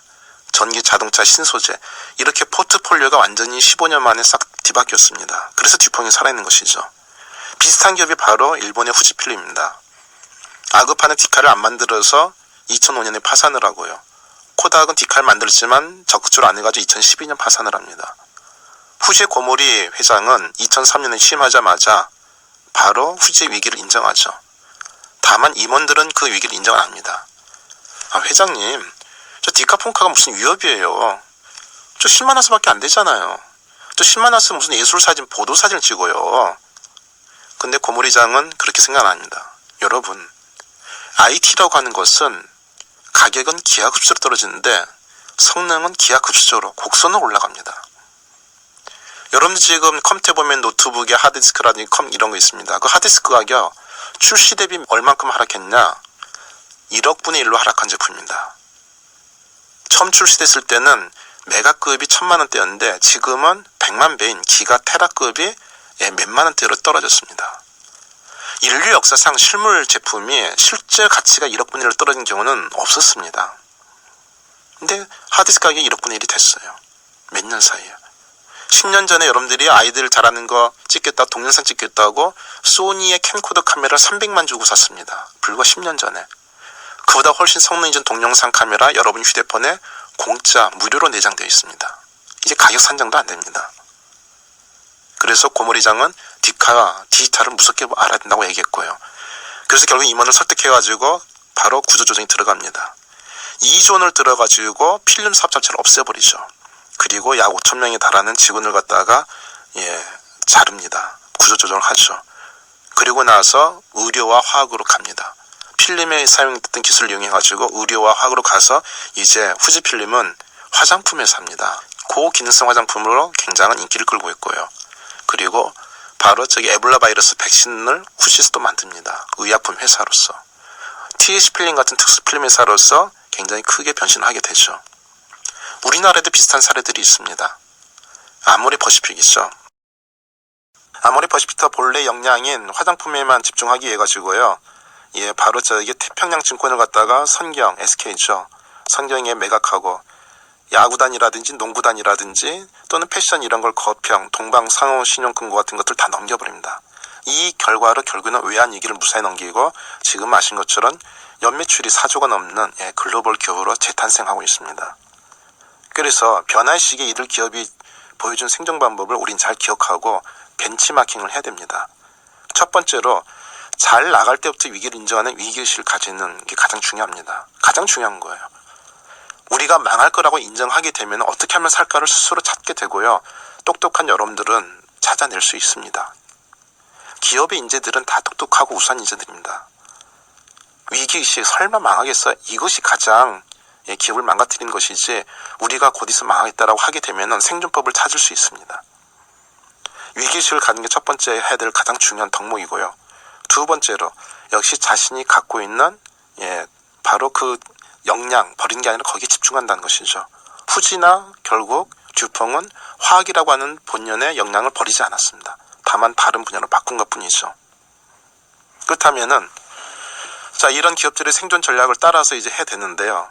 전기, 자동차, 신소재, 이렇게 포트폴리오가 완전히 15년 만에 싹 뒤바뀌었습니다. 그래서 듀퐁이 살아있는 것이죠. 비슷한 기업이 바로 일본의 후지필름입니다. 아급하는 디칼을 안 만들어서 2005년에 파산을 하고요. 코닥은 디칼 만들었지만 적극적으로 안 해가지고 2012년 파산을 합니다. 후지의 고모리 회장은 2003년에 취임하자마자 바로 후지의 위기를 인정하죠. 다만 임원들은 그 위기를 인정 안 합니다. 회장님, 저 디카폰카가 무슨 위협이에요. 저 10만 화소밖에 안 되잖아요. 저 10만 화소 무슨 예술사진, 보도사진을 찍어요. 근데 고모리장은 그렇게 생각 안 합니다. 여러분, IT라고 하는 것은 가격은 기하급수로 떨어지는데 성능은 기하급수적으로 곡선으로 올라갑니다. 여러분들 지금 컴퓨터에 보면 노트북에 하드디스크라든지 이런 거 있습니다. 그 하드디스크 가격 출시 대비 얼만큼 하락했냐? 1억 분의 1로 하락한 제품입니다. 처음 출시됐을 때는 메가급이 1000만 원대였는데 지금은 100만 배인 기가 테라급이 몇만 원대로 떨어졌습니다. 인류 역사상 실물 제품이 실제 가치가 1억 분의 1로 떨어진 경우는 없었습니다. 근데 하드디스크 가격이 1억 분의 1이 됐어요. 몇 년 사이에. 10년 전에 여러분들이 아이들 잘하는 거 찍겠다, 동영상 찍겠다고 소니의 캠코더 카메라 300만 주고 샀습니다. 불과 10년 전에. 그보다 훨씬 성능이 좋은 동영상 카메라 여러분 휴대폰에 공짜, 무료로 내장되어 있습니다. 이제 가격 산정도 안 됩니다. 그래서 고모리장은 디지털을 무섭게 알아야 된다고 얘기했고요. 그래서 결국 임원을 설득해가지고 바로 구조조정이 들어갑니다. 2존을 들어가지고 필름 사업 자체를 없애버리죠. 그리고 약 5,000명에 달하는 직원을 갖다가 자릅니다. 구조조정을 하죠. 그리고 나서 의료와 화학으로 갑니다. 필름에 사용됐던 기술을 이용해가지고 의료와 화학으로 가서 이제 후지필름은 화장품에서 합니다. 고기능성 화장품으로 굉장한 인기를 끌고 있고요. 그리고 바로 에볼라 바이러스 백신을 후지에서 또 만듭니다. 의약품 회사로서. TH 필름 같은 특수 필름 회사로서 굉장히 크게 변신하게 되죠. 우리나라에도 비슷한 사례들이 있습니다. 아모레 퍼시픽이죠. 아모레 퍼시픽도 본래 역량인 화장품에만 집중하기 위해 가지고요. 바로 태평양 증권을 갖다가 선경, SK죠. 선경에 매각하고 야구단이라든지 농구단이라든지 또는 패션 이런 걸 거평, 동방, 상호, 신용금고 같은 것들 다 넘겨버립니다. 이 결과로 결국은 외환위기를 무사히 넘기고 지금 아신 것처럼 연매출이 4조가 넘는 글로벌 기업으로 재탄생하고 있습니다. 그래서 변화의 시기에 이들 기업이 보여준 생존 방법을 우린 잘 기억하고 벤치마킹을 해야 됩니다. 첫 번째로 잘 나갈 때부터 위기를 인정하는 위기의식을 가지는 게 가장 중요합니다. 가장 중요한 거예요. 우리가 망할 거라고 인정하게 되면 어떻게 하면 살까를 스스로 찾게 되고요. 똑똑한 여러분들은 찾아낼 수 있습니다. 기업의 인재들은 다 똑똑하고 우수한 인재들입니다. 위기의식 설마 망하겠어? 이것이 가장 기업을 망가뜨리는 것이지 우리가 곧 있으면 망하겠다라고 하게 되면 생존법을 찾을 수 있습니다. 위기의식을 갖는 게 첫 번째 해야 될 가장 중요한 덕목이고요. 두 번째로 역시 자신이 갖고 있는 바로 그 역량 버리는 게 아니라 거기에 집중한다는 것이죠. 후지나 결국 듀퐁은 화학이라고 하는 본연의 역량을 버리지 않았습니다. 다만 다른 분야로 바꾼 것뿐이죠. 그렇다면은 이런 기업들의 생존 전략을 따라서 이제 해야 되는데요.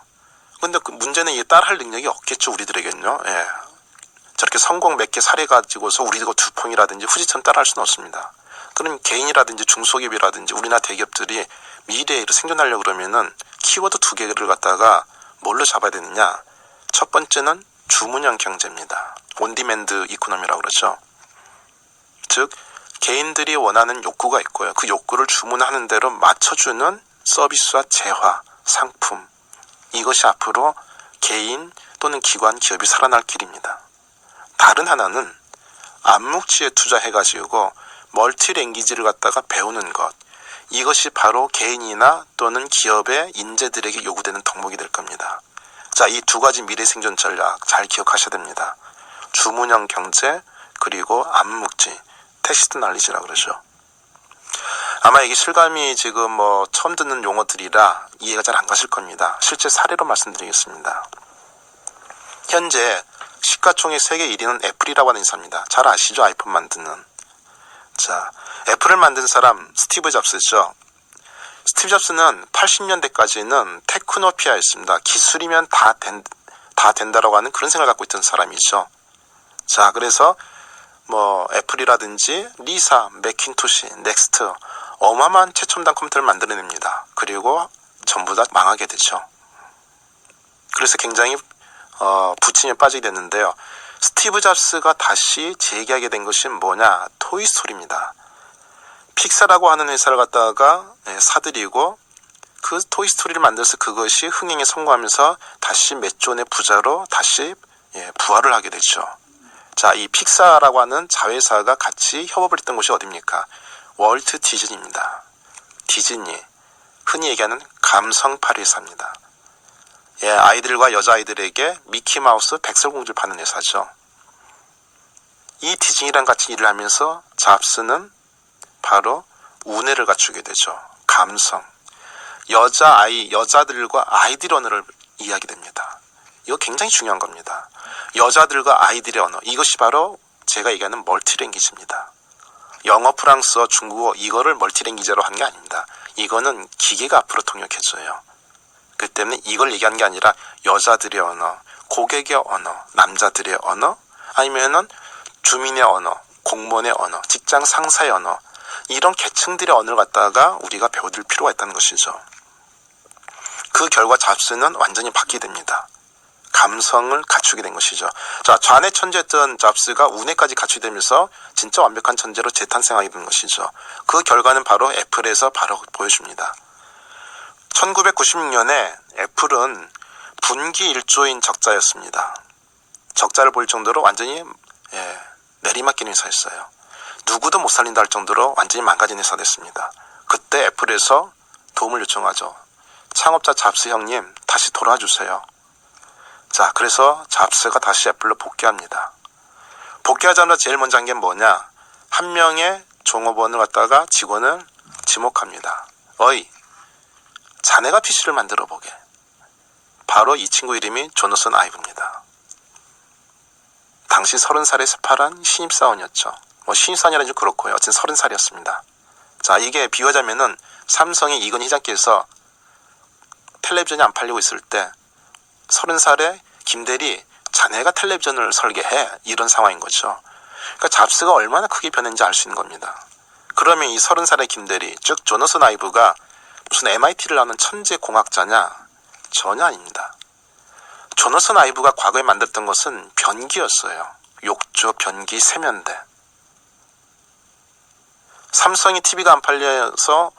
근데 그 문제는 이게 따라할 능력이 없겠죠, 우리들에게는요. 저렇게 성공 몇 개 사례 가지고서 우리가 듀퐁이라든지 후지처럼 따라할 수는 없습니다. 그럼 개인이라든지 중소기업이라든지 우리나라 대기업들이 미래에 생존하려고 그러면은 키워드 2개를 갖다가 뭘로 잡아야 되느냐? 첫 번째는 주문형 경제입니다. 온디맨드 이코노미라고 그러죠. 즉 개인들이 원하는 욕구가 있고요. 그 욕구를 주문하는 대로 맞춰주는 서비스와 재화, 상품, 이것이 앞으로 개인 또는 기관, 기업이 살아날 길입니다. 다른 하나는 암묵지에 투자해가지고 멀티랭귀지를 갖다가 배우는 것, 이것이 바로 개인이나 또는 기업의 인재들에게 요구되는 덕목이 될 겁니다. 자, 이 두 가지 미래 생존 전략 잘 기억하셔야 됩니다. 주문형 경제 그리고 암묵지, 텍스트 날리지라 그러죠. 아마 이게 실감이 지금 처음 듣는 용어들이라 이해가 잘 안 가실 겁니다. 실제 사례로 말씀드리겠습니다. 현재 시가총액 세계 1위는 애플이라고 하는 회사입니다. 잘 아시죠? 아이폰 만드는. 자, 애플을 만든 사람 스티브 잡스죠. 스티브 잡스는 80년대까지는 테크노피아였습니다. 기술이면 다 된다라고 하는 그런 생각을 갖고 있던 사람이죠. 자, 그래서 애플이라든지 리사, 매킨토시, 넥스트 어마어마한 최첨단 컴퓨터를 만들어냅니다. 그리고 전부 다 망하게 되죠. 그래서 굉장히 부침에 빠지게 됐는데요. 스티브 잡스가 다시 재기하게 된 것이 뭐냐? 토이스토리입니다. 픽사라고 하는 회사를 갖다가 사들이고 그 토이스토리를 만들어서 그것이 흥행에 성공하면서 다시 몇 조 원의 부자로 다시 부활을 하게 되죠. 자, 이 픽사라고 하는 자회사가 같이 협업을 했던 곳이 어디입니까? 월트 디즈니입니다. 디즈니, 흔히 얘기하는 감성팔이 회사입니다. 아이들과 여자아이들에게 미키마우스 백설공주를 파는 회사죠. 이 디즈니랑 같이 일을 하면서 잡스는 바로 우뇌를 갖추게 되죠. 감성. 여자들과 아이들의 언어를 이해하게 됩니다. 이거 굉장히 중요한 겁니다. 여자들과 아이들의 언어. 이것이 바로 제가 얘기하는 멀티랭귀지입니다. 영어, 프랑스어, 중국어 이거를 멀티랭귀지로 한 게 아닙니다. 이거는 기계가 앞으로 통역해줘요. 그 때문에 이걸 얘기하는 게 아니라 여자들의 언어, 고객의 언어, 남자들의 언어, 아니면은 주민의 언어, 공무원의 언어, 직장 상사의 언어, 이런 계층들의 언어를 갖다가 우리가 배워둘 필요가 있다는 것이죠. 그 결과 잡스는 완전히 바뀌게 됩니다. 감성을 갖추게 된 것이죠. 자, 좌뇌 천재였던 잡스가 우뇌까지 갖추게 되면서 진짜 완벽한 천재로 재탄생하게 된 것이죠. 그 결과는 바로 애플에서 바로 보여줍니다. 1996년에 애플은 분기 1조인 적자였습니다. 적자를 보일 정도로 완전히 내리막기는 회사였어요. 누구도 못 살린다 할 정도로 완전히 망가진 회사 됐습니다. 그때 애플에서 도움을 요청하죠. 창업자 잡스 형님 다시 돌아와 주세요. 자, 그래서 잡스가 다시 애플로 복귀합니다. 복귀하자마자 제일 먼저 한 게 뭐냐? 한 명의 종업원을 갖다가 직원을 지목합니다. 어이, 자네가 PC를 만들어 보게. 바로 이 친구 이름이 조너선 아이브입니다. 당시 30살의 새파란 신입사원이었죠. 신입사원이라는 좀 그렇고요. 어쨌든 30살이었습니다. 자, 이게 비유하자면은 삼성의 이건희 회장께서 텔레비전이 안 팔리고 있을 때 30살의 김대리, 자네가 텔레비전을 설계해. 이런 상황인 거죠. 그러니까 잡스가 얼마나 크게 변했는지 알 수 있는 겁니다. 그러면 이 30살의 김대리, 즉 조너선 아이브가 무슨 MIT를 나오는 천재 공학자냐? 전혀 아닙니다. 조너선 아이브가 과거에 만들었던 것은 변기였어요. 욕조, 변기, 세면대. 삼성이 TV가 안 팔려서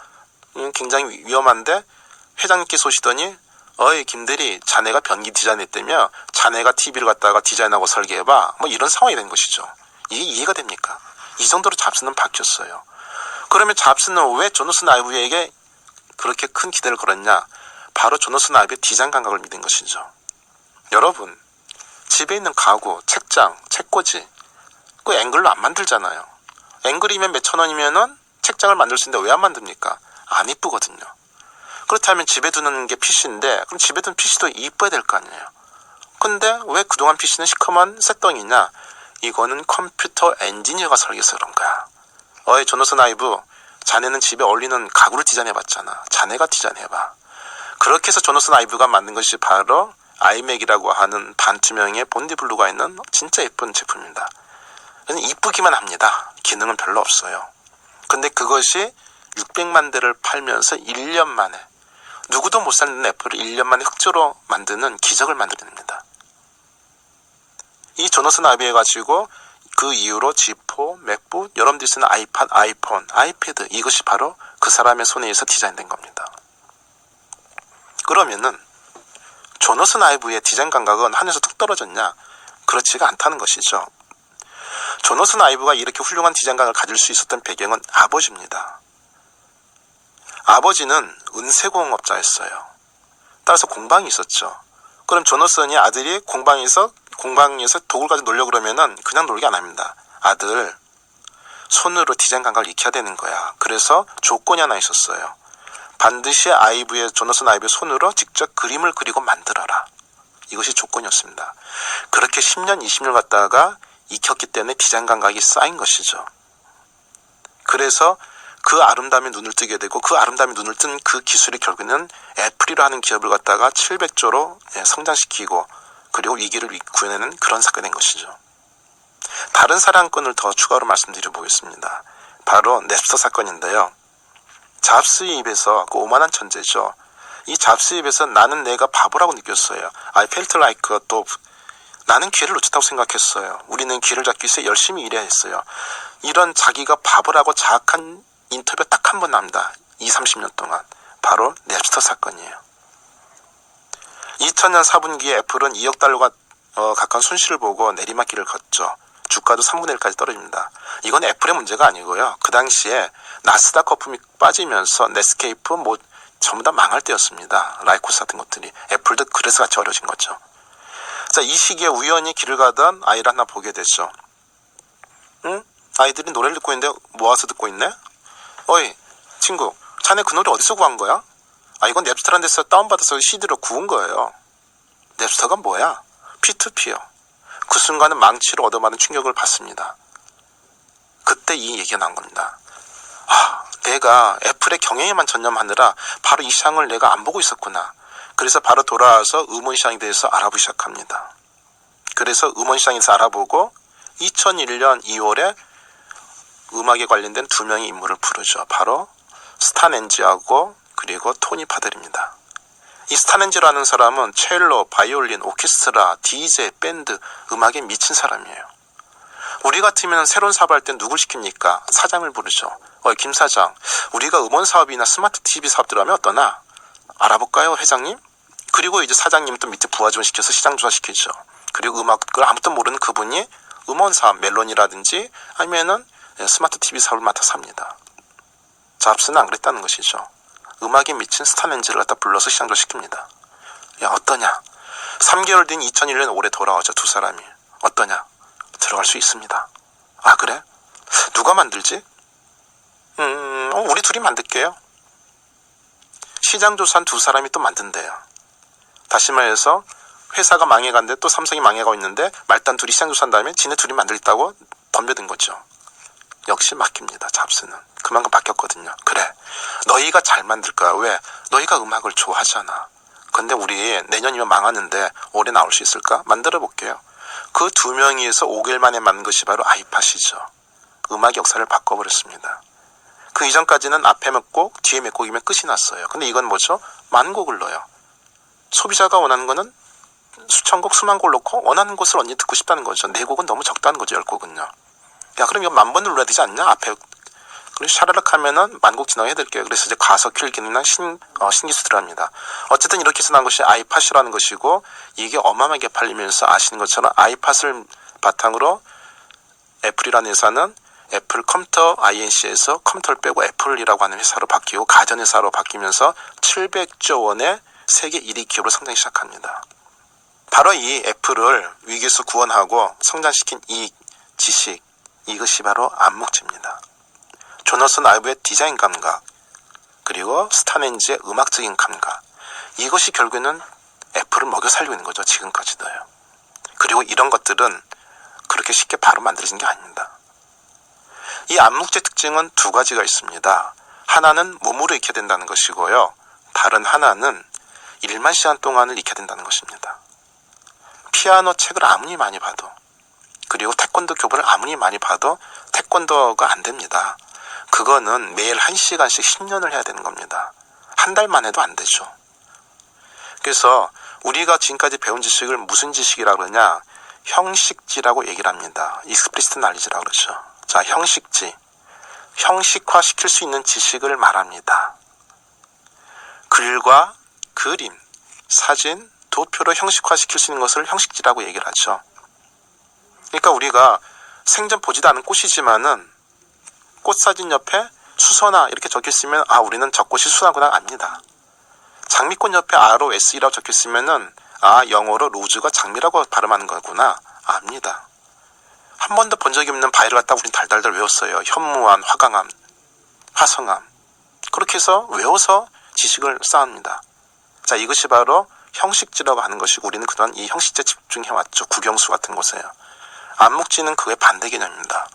굉장히 위험한데 회장님께서 오시더니 어이 김대리, 자네가 변기 디자인했다며 자네가 TV를 갖다가 디자인하고 설계해봐. 이런 상황이 된 것이죠. 이게 이해가 됩니까? 이 정도로 잡스는 바뀌었어요. 그러면 잡스는 왜 조너선 아이브에게 그렇게 큰 기대를 걸었냐? 바로 조너선 아이브의 디자인 감각을 믿은 것이죠. 여러분, 집에 있는 가구, 책장, 책꽂이 그 앵글로 안 만들잖아요. 앵글이면 몇천 원이면은 책장을 만들 수 있는데 왜 안 만듭니까? 안 이쁘거든요. 그렇다면 집에 두는 게 PC인데 그럼 집에 두는 PC도 이뻐야 될 거 아니에요. 근데 왜 그동안 PC는 시커먼 쇳덩이냐? 이거는 컴퓨터 엔지니어가 설계해서 그런 거야. 어이 조너선 아이브, 자네는 집에 어울리는 가구를 디자인해봤잖아. 자네가 디자인해봐. 그렇게 해서 조너선 아이브가 만든 것이 바로 아이맥이라고 하는 반투명의 본디블루가 있는 진짜 예쁜 제품입니다. 그냥 이쁘기만 합니다. 기능은 별로 없어요. 근데 그것이 600만 대를 팔면서 1년 만에 누구도 못 살리는 애플을 1년 만에 흑조로 만드는 기적을 만들어냅니다. 이 조너선 아이브 해가지고 그 이후로 G4, 맥북, 여러분들이 쓰는 아이팟, 아이폰, 아이패드 이것이 바로 그 사람의 손에 의해서 디자인된 겁니다. 그러면은 조너슨 아이브의 디자인 감각은 하늘에서 뚝 떨어졌냐? 그렇지가 않다는 것이죠. 조너슨 아이브가 이렇게 훌륭한 디자인 감각을 가질 수 있었던 배경은 아버지입니다. 아버지는 은세공업자였어요. 따라서 공방이 있었죠. 그럼 조너슨이 아들이 공방에서 독을 가지고 놀려고 그러면은 그냥 놀게 안 합니다. 아들, 손으로 디자인 감각을 익혀야 되는 거야. 그래서 조건이 하나 있었어요. 반드시 조너슨 아이브의 손으로 직접 그림을 그리고 만들어라. 이것이 조건이었습니다. 그렇게 10년, 20년 갔다가 익혔기 때문에 디자인 감각이 쌓인 것이죠. 그래서 그 아름다움에 눈을 뜨게 되고 그 아름다움에 눈을 뜬 그 기술이 결국에는 애플이라는 기업을 갖다가 700조로 성장시키고 그리고 위기를 구해내는 그런 사건이 된 것이죠. 다른 사랑건을 더 추가로 말씀드려 보겠습니다. 바로 냅스터 사건인데요. 잡스의 입에서 그 오만한 천재죠. 이 잡스의 입에서 나는 내가 바보라고 느꼈어요. I felt like 또 나는 기회를 놓쳤다고 생각했어요. 우리는 기회를 잡기 위해서 열심히 일해야 했어요. 이런 자기가 바보라고 자학한 인터뷰가 딱 한 번 납니다. 30년 동안. 바로 냅스터 사건이에요. 2000년 4분기에 애플은 2억 달러가 가까운 손실을 보고 내리막길을 걷죠. 주가도 3분의 1까지 떨어집니다. 이건 애플의 문제가 아니고요. 그 당시에 나스닥 거품이 빠지면서 넷스케이프 전부 다 망할 때였습니다. 라이코스 같은 것들이. 애플도 그래서 같이 어려진 거죠. 자, 이 시기에 우연히 길을 가던 아이를 하나 보게 되죠. 응? 아이들이 노래를 듣고 있는데 모아서 듣고 있네? 어이, 친구, 자네 그 노래 어디서 구한 거야? 아, 이건 냅스터라는 데서 다운받아서 CD로 구운 거예요. 냅스터가 뭐야? P2P요. 그 순간은 망치로 얻어맞은 충격을 받습니다. 그때 이 얘기가 나온 겁니다. 내가 애플의 경영에만 전념하느라 바로 이 시장을 내가 안 보고 있었구나. 그래서 바로 돌아와서 음원 시장에 대해서 알아보기 시작합니다. 그래서 음원 시장에서 알아보고 2001년 2월에 음악에 관련된 두 명의 인물을 부르죠. 바로 스탄 엔지하고 그리고 토니 파델입니다. 이 스탄 엔지라는 사람은 첼로, 바이올린, 오케스트라, DJ, 밴드, 음악에 미친 사람이에요. 우리 같으면 새로운 사업할 때 누굴 시킵니까? 사장을 부르죠. 김 사장, 우리가 음원 사업이나 스마트 TV 사업 들어가면 어떠나? 알아볼까요, 회장님? 그리고 이제 사장님은 또 밑에 부하 지원시켜서 시장 조사시키죠. 그리고 음악을 아무것도 모르는 그분이 음원 사업, 멜론이라든지 아니면은 스마트 TV 사업을 맡아서 합니다. 잡스는 안 그랬다는 것이죠. 음악에 미친 스탄 엔지를 갖다 불러서 시장 조사시킵니다. 야, 어떠냐? 3개월 뒤인 2001년 올해 돌아오죠, 두 사람이. 어떠냐? 들어갈 수 있습니다. 아, 그래? 누가 만들지? 우리 둘이 만들게요. 시장 조사한 두 사람이 또 만든대요. 다시 말해서 회사가 망해갔는데 또 삼성이 망해가고 있는데 말단 둘이 시장 조사한 다음에 지네 둘이 만들겠다고 덤벼든 거죠. 역시 맡깁니다. 잡스는. 그만큼 바뀌었거든요. 그래, 너희가 잘 만들 거야. 왜? 너희가 음악을 좋아하잖아. 근데 우리 내년이면 망하는데 올해 나올 수 있을까? 만들어 볼게요. 그 두 명이서 5개월 만에 만든 것이 바로 아이팟이죠. 음악 역사를 바꿔버렸습니다. 그 이전까지는 앞에 몇 곡, 뒤에 몇 곡이면 끝이 났어요. 근데 이건 뭐죠? 만 곡을 넣어요. 소비자가 원하는 거는 수천 곡, 수만 곡을 넣고 원하는 것을 언제 듣고 싶다는 거죠. 4곡은 너무 적다는 거죠, 10곡은요. 야, 그럼 이거 10,000번을 눌러야 되지 않냐? 앞에. 그리고 샤르륵 하면은 10,000곡 지나게 해드릴게요. 그래서 이제 가서 킬 기능이나 신기술 들어갑니다. 어쨌든 이렇게 해서 난 것이 아이팟이라는 것이고, 이게 어마어마하게 팔리면서 아시는 것처럼 아이팟을 바탕으로 애플이라는 회사는 애플 컴퓨터 INC에서 컴퓨터를 빼고 애플이라고 하는 회사로 바뀌고 가전회사로 바뀌면서 700조 원의 세계 1위 기업으로 성장하기 시작합니다. 바로 이 애플을 위기에서 구원하고 성장시킨 이 지식, 이것이 바로 안목지입니다. 조너슨 아이브의 디자인 감각, 그리고 스탄 엔지의 음악적인 감각, 이것이 결국에는 애플을 먹여 살리고 있는 거죠. 지금까지도요. 그리고 이런 것들은 그렇게 쉽게 바로 만들어진 게 아닙니다. 이 암묵제 특징은 두 가지가 있습니다. 하나는 몸으로 익혀야 된다는 것이고요. 다른 하나는 1만 시간 동안을 익혀야 된다는 것입니다. 피아노 책을 아무리 많이 봐도, 그리고 태권도 교본을 아무리 많이 봐도 태권도가 안 됩니다. 그거는 매일 1시간씩 10년을 해야 되는 겁니다. 한 달만 해도 안 되죠. 그래서 우리가 지금까지 배운 지식을 무슨 지식이라고 그러냐? 형식지라고 얘기를 합니다. 익스플리시트 날리지라고 그러죠. 자, 형식지. 형식화시킬 수 있는 지식을 말합니다. 글과 그림, 사진, 도표로 형식화시킬 수 있는 것을 형식지라고 얘기를 하죠. 그러니까 우리가 생전 보지도 않은 꽃이지만은 꽃사진 옆에 수서나 이렇게 적혀있으면 우리는 저 꽃이 수서구나 압니다. 장미꽃 옆에 ROS이라고 적혀있으면은 영어로 로즈가 장미라고 발음하는 거구나 압니다. 한 번도 본 적이 없는 바위를 갖다 우린 달달달 외웠어요. 현무암, 화강암, 화성암. 그렇게 해서 외워서 지식을 쌓습니다. 자, 이것이 바로 형식지라고 하는 것이고 우리는 그동안 이 형식지에 집중해왔죠. 국영수 같은 곳에요. 암묵지는 그의 반대 개념입니다.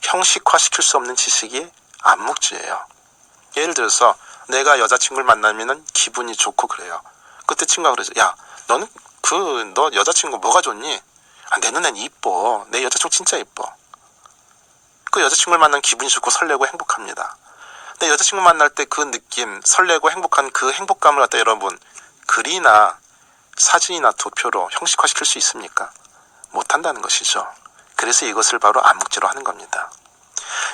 형식화시킬 수 없는 지식이 암묵지예요. 예를 들어서 내가 여자친구를 만나면은 기분이 좋고 그래요. 그때 친구가 그러죠. 야, 너는 너 여자친구 뭐가 좋니? 내 눈엔 이뻐. 내 여자친구 진짜 이뻐. 그 여자친구를 만나면 기분이 좋고 설레고 행복합니다. 내 여자친구 만날 때 그 느낌, 설레고 행복한 그 행복감을 갖다 여러분 글이나 사진이나 도표로 형식화시킬 수 있습니까? 못한다는 것이죠. 그래서 이것을 바로 암묵지로 하는 겁니다.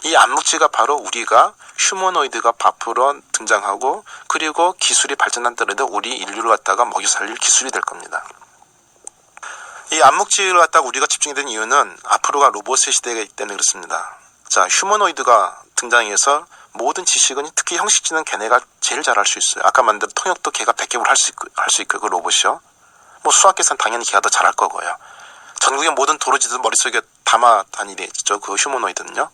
이 암묵지가 바로 우리가 휴머노이드가 앞으로 등장하고 그리고 기술이 발전한다고 우리 인류를 갖다가 먹여 살릴 기술이 될 겁니다. 이 암묵지를 갖다가 우리가 집중이 된 이유는 앞으로가 로봇의 시대가 있기 때문에 그렇습니다. 자, 휴머노이드가 등장해서 모든 지식은 특히 형식지는 걔네가 제일 잘할 수 있어요. 아까 만든 통역도 걔가 100개월 할 수 있고 그 로봇이요. 뭐 수학 계산 당연히 걔가 더 잘할 거고요. 전국의 모든 도로지도 머릿속에 담아 다니겠죠. 그 휴머노이드는요.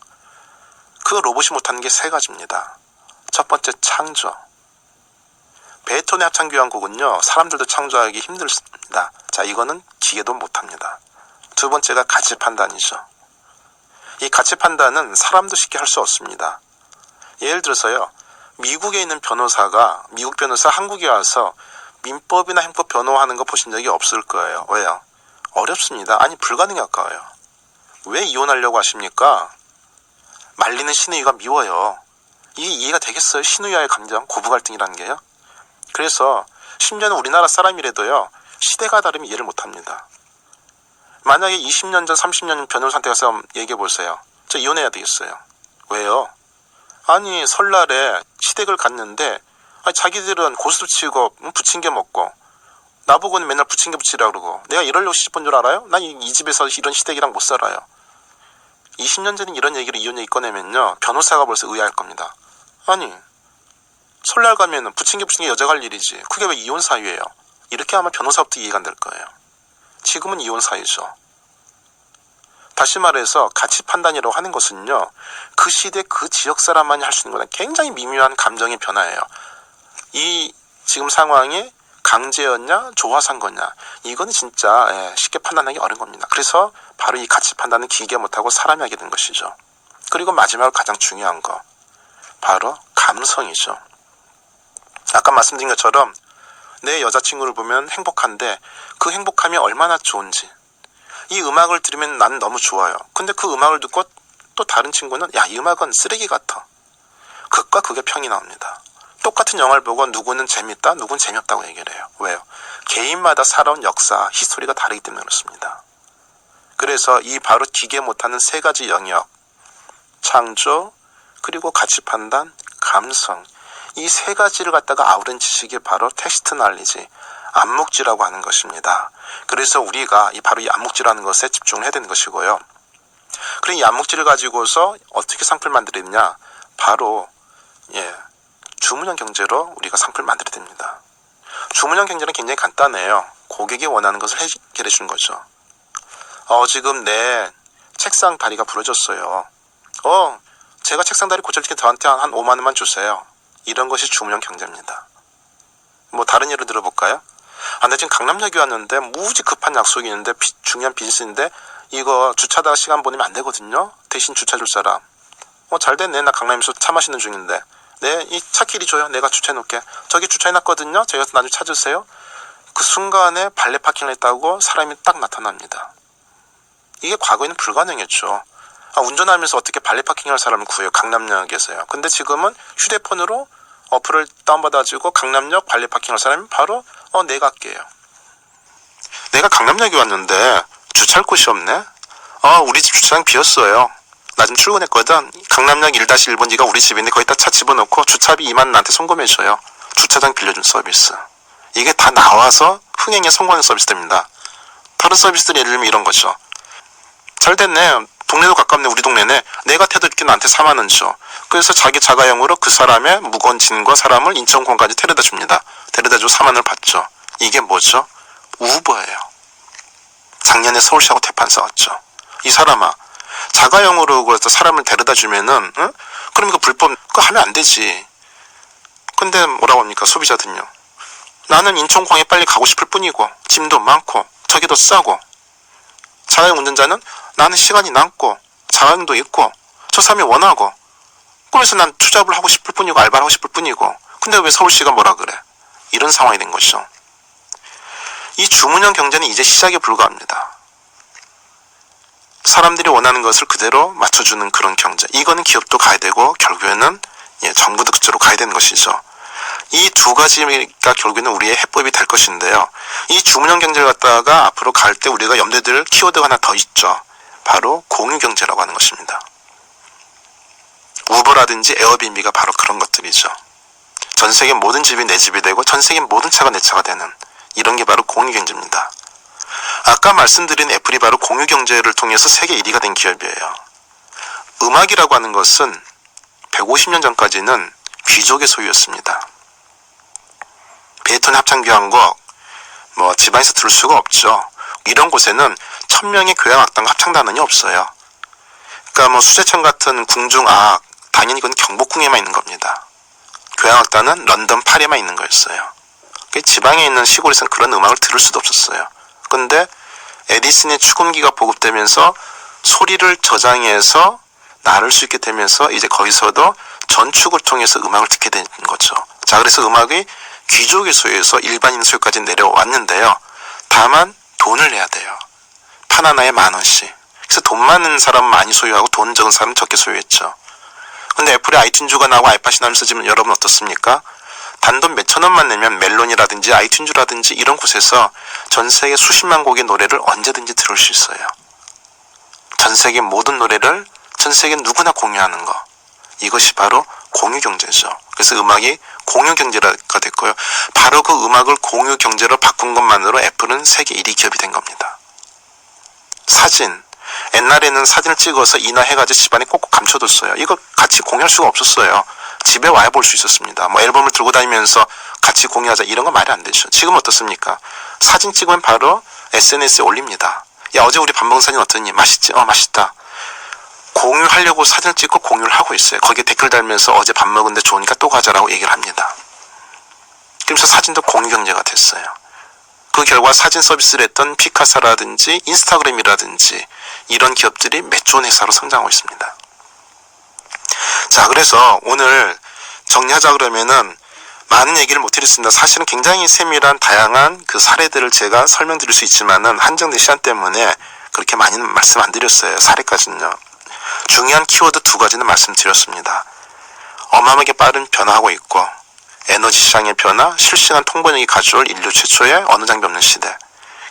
그 로봇이 못하는 게 세 가지입니다. 첫 번째 창조. 베토벤의 합창교향곡은요. 사람들도 창조하기 힘들습니다. 자, 이거는 기계도 못합니다. 두 번째가 가치 판단이죠. 이 가치 판단은 사람도 쉽게 할 수 없습니다. 예를 들어서요. 미국에 있는 변호사가 미국 변호사 한국에 와서 민법이나 행법 변호하는 거 보신 적이 없을 거예요. 왜요? 어렵습니다. 아니 불가능에 가까워요. 왜 이혼하려고 하십니까? 말리는 신우이가 미워요. 이게 이해가 되겠어요? 신우이와의 감정, 고부 갈등이라는 게요. 그래서 심지어는 우리나라 사람이라도요. 시대가 다르면 이해를 못합니다. 만약에 20년 전, 30년 전 변호사한테 가서 얘기해 보세요. 저 이혼해야 되겠어요. 왜요? 아니 설날에 시댁을 갔는데 자기들은 고수도 치고 부침개 먹고 나보고는 맨날 부침개 부치라고 그러고 내가 이러려고 시집 온 줄 알아요? 난 이 집에서 이런 시댁이랑 못 살아요. 20년 전에 이런 얘기를 이혼 얘기 꺼내면요. 변호사가 벌써 의아할 겁니다. 아니 설날 가면은 부침개 부치는 게 여자가 할 일이지. 그게 왜 이혼 사유예요? 이렇게 하면 변호사부터 이해가 안 될 거예요. 지금은 이혼 사유죠. 다시 말해서 가치 판단이라고 하는 것은요. 그 시대 그 지역 사람만이 할 수 있는 거는 굉장히 미묘한 감정의 변화예요. 이 지금 상황이 강제였냐 조화산 거냐 이거는 진짜 쉽게 판단하기 어려운 겁니다. 그래서 바로 이 가치 판단은 기계가 못하고 사람이 하게 된 것이죠. 그리고 마지막으로 가장 중요한 거 바로 감성이죠. 아까 말씀드린 것처럼 내 여자친구를 보면 행복한데 그 행복함이 얼마나 좋은지 이 음악을 들으면 나는 너무 좋아요. 근데 그 음악을 듣고 또 다른 친구는 야, 이 음악은 쓰레기 같아. 극과 극의 평이 나옵니다. 똑같은 영화를 보고 누구는 재밌다, 누구는 재미없다고 얘기를 해요. 왜요? 개인마다 살아온 역사, 히스토리가 다르기 때문에 그렇습니다. 그래서 이 바로 기계 못하는 세 가지 영역, 창조, 그리고 가치 판단, 감성, 이 세 가지를 갖다가 아우른 지식이 바로 텍스트 날리지, 암묵지라고 하는 것입니다. 그래서 우리가 바로 이 암묵지라는 것에 집중을 해야 되는 것이고요. 그리고 이 암묵지를 가지고서 어떻게 상품을 만들었냐? 바로 주문형 경제로 우리가 상품을 만들어야 됩니다. 주문형 경제는 굉장히 간단해요. 고객이 원하는 것을 해결해 주는 거죠. 지금 내 책상 다리가 부러졌어요. 제가 책상 다리 고칠 때 저한테 한 5만 원만 주세요. 이런 것이 주문형 경제입니다. 뭐 다른 예를 들어볼까요? 나 지금 강남역에 왔는데 무지 급한 약속이 있는데 중요한 비즈니스인데 이거 주차하다가 시간 보내면 안 되거든요. 대신 주차 줄 사람. 잘 됐네. 나 강남에서 차 마시는 중인데. 네, 이 차끼리 줘요. 내가 주차해 놓을게. 저기 주차해놨거든요. 저기 가서 나중에 찾으세요. 그 순간에 발레 파킹을 했다고 사람이 딱 나타납니다. 이게 과거에는 불가능했죠. 운전하면서 어떻게 발레 파킹할 사람을 구해요. 강남역에서요. 근데 지금은 휴대폰으로 어플을 다운받아가지고 강남역 발레 파킹할 사람이 바로 내가 할게요. 내가 강남역에 왔는데 주차할 곳이 없네. 우리 집 주차장 비었어요. 나 지금 출근했거든. 강남역 1-1번지가 우리 집인데 거기다 차 집어넣고 주차비 2만 원 나한테 송금해줘요. 주차장 빌려준 서비스. 이게 다 나와서 흥행에 성공하는 서비스들입니다. 다른 서비스들 예를 들면 이런 거죠. 잘 됐네. 동네도 가깝네. 우리 동네네. 내가 태도있게 나한테 4만 원 줘. 그래서 자기 자가용으로 그 사람의 무거운 짐과 사람을 인천공까지 데려다 줍니다. 데려다 주고 4만 원을 받죠. 이게 뭐죠? 우버예요. 작년에 서울시하고 대판 싸웠죠. 이 사람아, 자가용으로 그래서 사람을 데려다 주면은, 응? 그럼 이거 불법, 그거 하면 안 되지. 근데 뭐라고 합니까? 소비자들은요. 나는 인천공항에 빨리 가고 싶을 뿐이고, 짐도 많고, 저기 더 싸고. 자가용 운전자는 나는 시간이 남고, 자가용도 있고, 저 사람이 원하고, 그래서 난 투잡을 하고 싶을 뿐이고, 알바를 하고 싶을 뿐이고, 근데 왜 서울시가 뭐라 그래? 이런 상황이 된 것이죠. 이 주문형 경제는 이제 시작에 불과합니다. 사람들이 원하는 것을 그대로 맞춰주는 그런 경제. 이거는 기업도 가야 되고 결국에는 정부도 그쪽으로 가야 되는 것이죠. 이 두 가지가 결국에는 우리의 해법이 될 것인데요. 이 주문형 경제를 갖다가 앞으로 갈 때 우리가 염두에 둘 키워드가 하나 더 있죠. 바로 공유경제라고 하는 것입니다. 우버라든지 에어비앤비가 바로 그런 것들이죠. 전 세계 모든 집이 내 집이 되고 전 세계 모든 차가 내 차가 되는 이런 게 바로 공유경제입니다. 아까 말씀드린 애플이 바로 공유경제를 통해서 세계 1위가 된 기업이에요. 음악이라고 하는 것은 150년 전까지는 귀족의 소유였습니다. 베토벤 합창교향곡 집안에서 들을 수가 없죠. 이런 곳에는 1000명의 교향악단과 합창단원이 없어요. 그러니까 수제천 같은 궁중악 당연히 그건 경복궁에만 있는 겁니다. 교향악단은 런던 파리에만 있는 거였어요. 지방에 있는 시골에서는 그런 음악을 들을 수도 없었어요. 근데 에디슨의 축음기가 보급되면서 소리를 저장해서 나눌 수 있게 되면서 이제 거기서도 전축을 통해서 음악을 듣게 된 거죠. 자, 그래서 음악이 귀족의 소유에서 일반인 소유까지 내려왔는데요. 다만 돈을 내야 돼요. 판 하나에 10,000원씩. 그래서 돈 많은 사람은 많이 소유하고 돈 적은 사람은 적게 소유했죠. 근데 애플이 아이튠즈가 나오고 아이팟이 나오면서 지금 여러분 어떻습니까? 단돈 몇천 원만 내면 멜론이라든지 아이튠즈라든지 이런 곳에서 전 세계 수십만 곡의 노래를 언제든지 들을 수 있어요. 전 세계 모든 노래를 전 세계 누구나 공유하는 거. 이것이 바로 공유경제죠. 그래서 음악이 공유경제가 됐고요. 바로 그 음악을 공유경제로 바꾼 것만으로 애플은 세계 1위 기업이 된 겁니다. 사진. 옛날에는 사진을 찍어서 인화해가지고 집안에 꼭꼭 감춰뒀어요. 이거 같이 공유할 수가 없었어요. 집에 와야 볼 수 있었습니다. 앨범을 들고 다니면서 같이 공유하자 이런 거 말이 안 되죠. 지금 어떻습니까? 사진 찍으면 바로 SNS에 올립니다. 야, 어제 우리 밥 먹은 사진 어떠니? 맛있지? 맛있다. 공유하려고 사진을 찍고 공유를 하고 있어요. 거기에 댓글 달면서 어제 밥 먹은데 좋으니까 또 가자라고 얘기를 합니다. 그러면서 사진도 공유경제가 됐어요. 그 결과 사진 서비스를 했던 피카사라든지 인스타그램이라든지 이런 기업들이 몇 좋은 회사로 성장하고 있습니다. 자, 그래서 오늘 정리하자 그러면은 많은 얘기를 못 드렸습니다. 사실은 굉장히 세밀한 다양한 그 사례들을 제가 설명드릴 수 있지만은 한정된 시간 때문에 그렇게 많이는 말씀 안 드렸어요. 사례까지는요. 중요한 키워드 2가지는 말씀드렸습니다. 어마어마하게 빠른 변화하고 있고 에너지 시장의 변화, 실시간 통번역이 가져올 인류 최초의 어느 장비 없는 시대,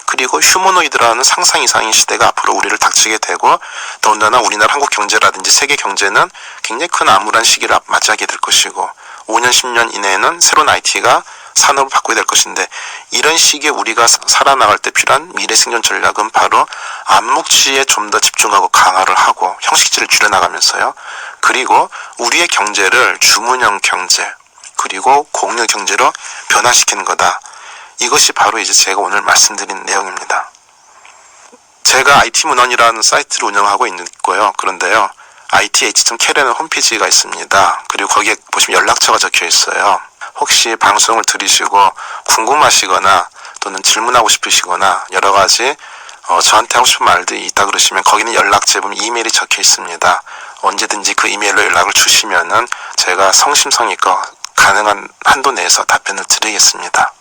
그리고 휴머노이드라는 상상 이상의 시대가 앞으로 우리를 닥치게 되고 더군다나 우리나라 한국 경제라든지 세계 경제는 굉장히 큰 암울한 시기를 맞이하게 될 것이고 5년, 10년 이내에는 새로운 IT가 산업을 바꾸게 될 것인데 이런 시기에 우리가 살아나갈 때 필요한 미래 생존 전략은 바로 암묵치에 좀 더 집중하고 강화를 하고 형식질을 줄여나가면서요. 그리고 우리의 경제를 주문형 경제 그리고 공유 경제로 변화시키는 거다. 이것이 바로 이제 제가 오늘 말씀드린 내용입니다. 제가 IT문헌이라는 사이트를 운영하고 있고요. 그런데요. ith.k라는 홈페이지가 있습니다. 그리고 거기에 보시면 연락처가 적혀 있어요. 혹시 방송을 들으시고 궁금하시거나 또는 질문하고 싶으시거나 여러 가지 저한테 하고 싶은 말들이 있다 그러시면 거기는 연락처 이메일이 적혀 있습니다. 언제든지 그 이메일로 연락을 주시면은 제가 성심성의껏 가능한 한도 내에서 답변을 드리겠습니다.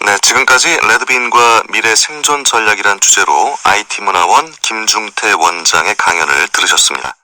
네, 지금까지 레드빈과 미래 생존 전략이란 주제로 IT문화원 김중태 원장의 강연을 들으셨습니다.